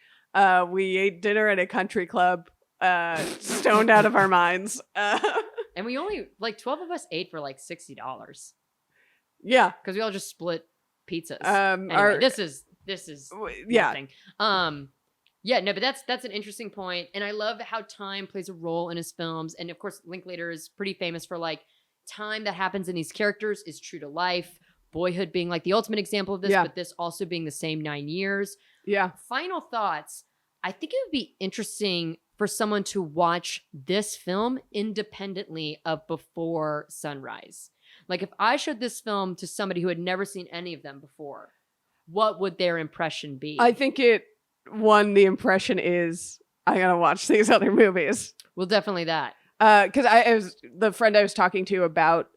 We ate dinner at a country club, stoned out of our minds. And we only 12 of us ate for like $60. Yeah, because we all just split pizzas. Anyway, this is nothing. But that's an interesting point, and I love how time plays a role in his films. And of course, Linklater is pretty famous for like time that happens in these characters is true to life. Boyhood being like the ultimate example of this, but this also being the same 9 years. Yeah. Final thoughts. I think it would be interesting for someone to watch this film independently of Before Sunrise. Like if I showed this film to somebody who had never seen any of them before, what would their impression be? I think the impression is I gotta watch these other movies. Well, definitely that. Because the friend I was talking to about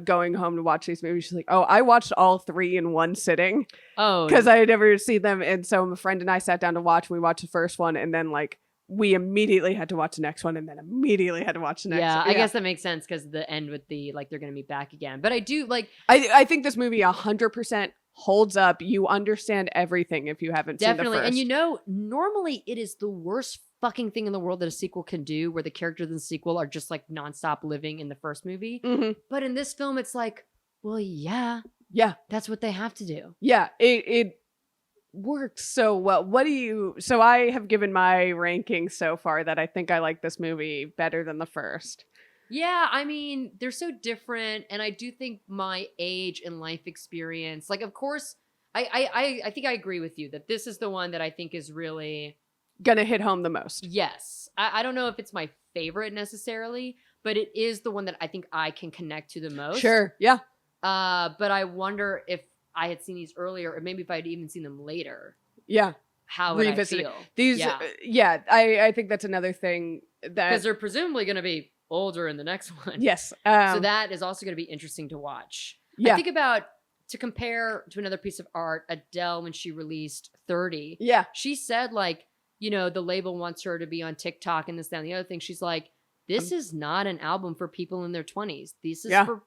going home to watch these movies. She's like, "Oh, I watched all 3 in one sitting." Oh, because I had never seen them, and so my friend and I sat down to watch. We watched the first one, and then like we immediately had to watch the next one, and then immediately had to watch the next. Yeah, I guess that makes sense because the end with the like they're gonna meet back again. But I do like. I think this movie 100% holds up. You understand everything if you haven't seen the first. And normally it is the worst fucking thing in the world that a sequel can do, where the characters in the sequel are just like nonstop living in the first movie. Mm-hmm. But in this film, it's like, well, yeah, that's what they have to do. Yeah, it works so well. So I have given my ranking so far that I think I like this movie better than the first. Yeah, I mean, they're so different, and I do think my age and life experience, like, of course, I think I agree with you that this is the one that I think is really gonna hit home the most. Yes. I don't know if it's my favorite necessarily, but it is the one that I think I can connect to the most. Sure. Yeah. But I wonder if I had seen these earlier, or maybe if I'd even seen them later. Yeah. How would I feel? These, I think that's another thing that... Because they're presumably going to be older in the next one. Yes. So that is also going to be interesting to watch. Yeah. I think about, to compare to another piece of art, Adele, when she released 30, Yeah. she said, like, you know, the label wants her to be on TikTok and this, that, and the other thing. She's like, this is not an album for people in their 20s. This is for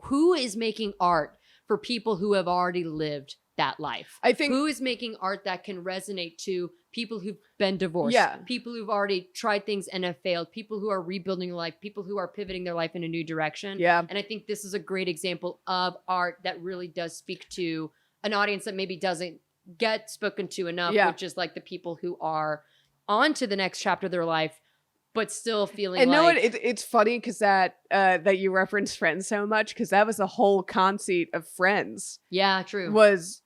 who is making art for people who have already lived that life. I think who is making art that can resonate to people who've been divorced, people who've already tried things and have failed, people who are rebuilding their life, people who are pivoting their life in a new direction. Yeah. And I think this is a great example of art that really does speak to an audience that maybe doesn't get spoken to enough, which is like the people who are on to the next chapter of their life, but still feeling and like... know what? It's funny because that you reference Friends so much, because that was the whole conceit of Friends. Yeah, true. Was,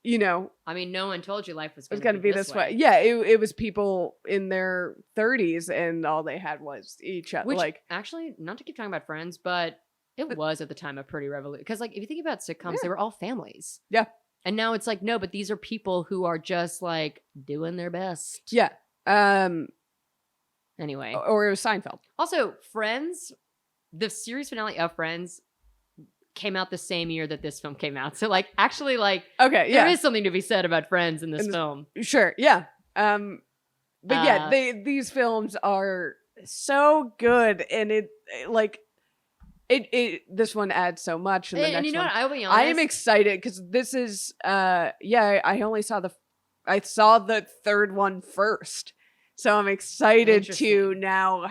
you know... I mean, no one told you life was going to be this way. Yeah, it was people in their 30s and all they had was each other. Which, like, actually, not to keep talking about Friends, but it was at the time a pretty revolution. Because, like, if you think about sitcoms, they were all families. Yeah. And now it's like, no, but these are people who are just, like, doing their best. Yeah. Anyway. Or it was Seinfeld. Also, Friends, the series finale of Friends came out the same year that this film came out. So, like, actually, like, okay, yeah, there is something to be said about Friends in this film. Sure, yeah. But yeah, these films are so good, and this one adds so much. And the next you know one, what? I'll be honest. I am excited because this is I saw the third one first. So I'm excited to now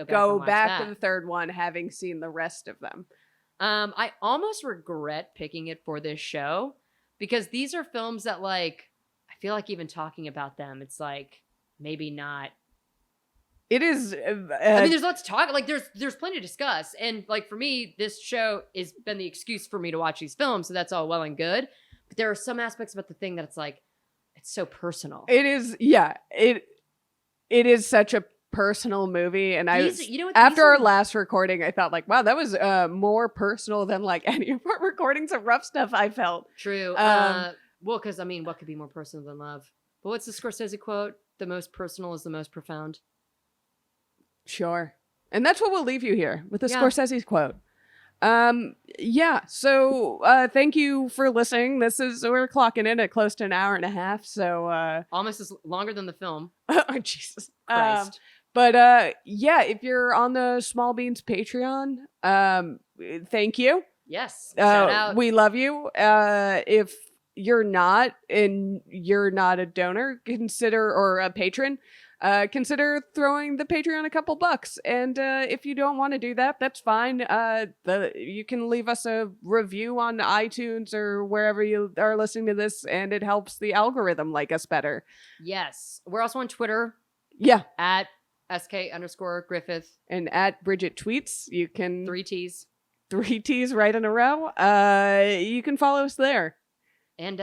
go back to the third one, having seen the rest of them. I almost regret picking it for this show because these are films that, like, I feel like even talking about them, it's like maybe not. It is. I mean, there's lots to talk. Like, there's plenty to discuss, and like for me, this show has been the excuse for me to watch these films, so that's all well and good. But there are some aspects about the thing that it's like, it's so personal. It is. Yeah. It is such a personal movie, and after our last recording, I thought like, wow, that was more personal than like any of our recordings of Rough Stuff. I felt true. Well, because I mean, what could be more personal than love? But what's the Scorsese quote? The most personal is the most profound. Sure, and that's what we'll leave you here with the Scorsese quote. So thank you for listening. We're clocking in at close to an hour and a half, so almost as longer than the film. Oh, Jesus Christ. If you're on the Small Beans Patreon, thank you. Yes. Shout out. We love you. If you're not and you're not a donor, or a patron, consider throwing the Patreon a couple bucks. And if you don't want to do that, that's fine. You can leave us a review on iTunes or wherever you are listening to this, and it helps the algorithm like us better. Yes. We're also on Twitter. Yeah. At @SK_Griffith. And at Bridgett Tweets. You can... 3 T's. 3 T's right in a row. You can follow us there. And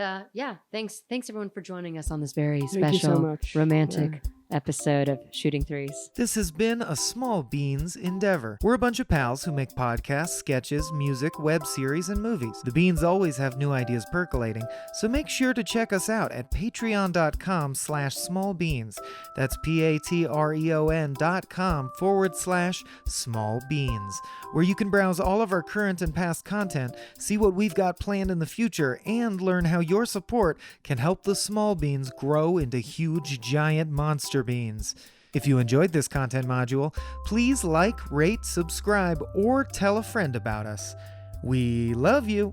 thanks everyone for joining us on this very special, romantic episode of Shooting Threes. This has been a Small Beans endeavor. We're a bunch of pals who make podcasts, sketches, music, web series, and movies. The beans always have new ideas percolating, so make sure to check us out at patreon.com/smallbeans. That's patreon.com/smallbeans, where you can browse all of our current and past content, see what we've got planned in the future, and learn how your support can help the small beans grow into huge, giant monster beans. If you enjoyed this content module, please like, rate, subscribe, or tell a friend about us. We love you.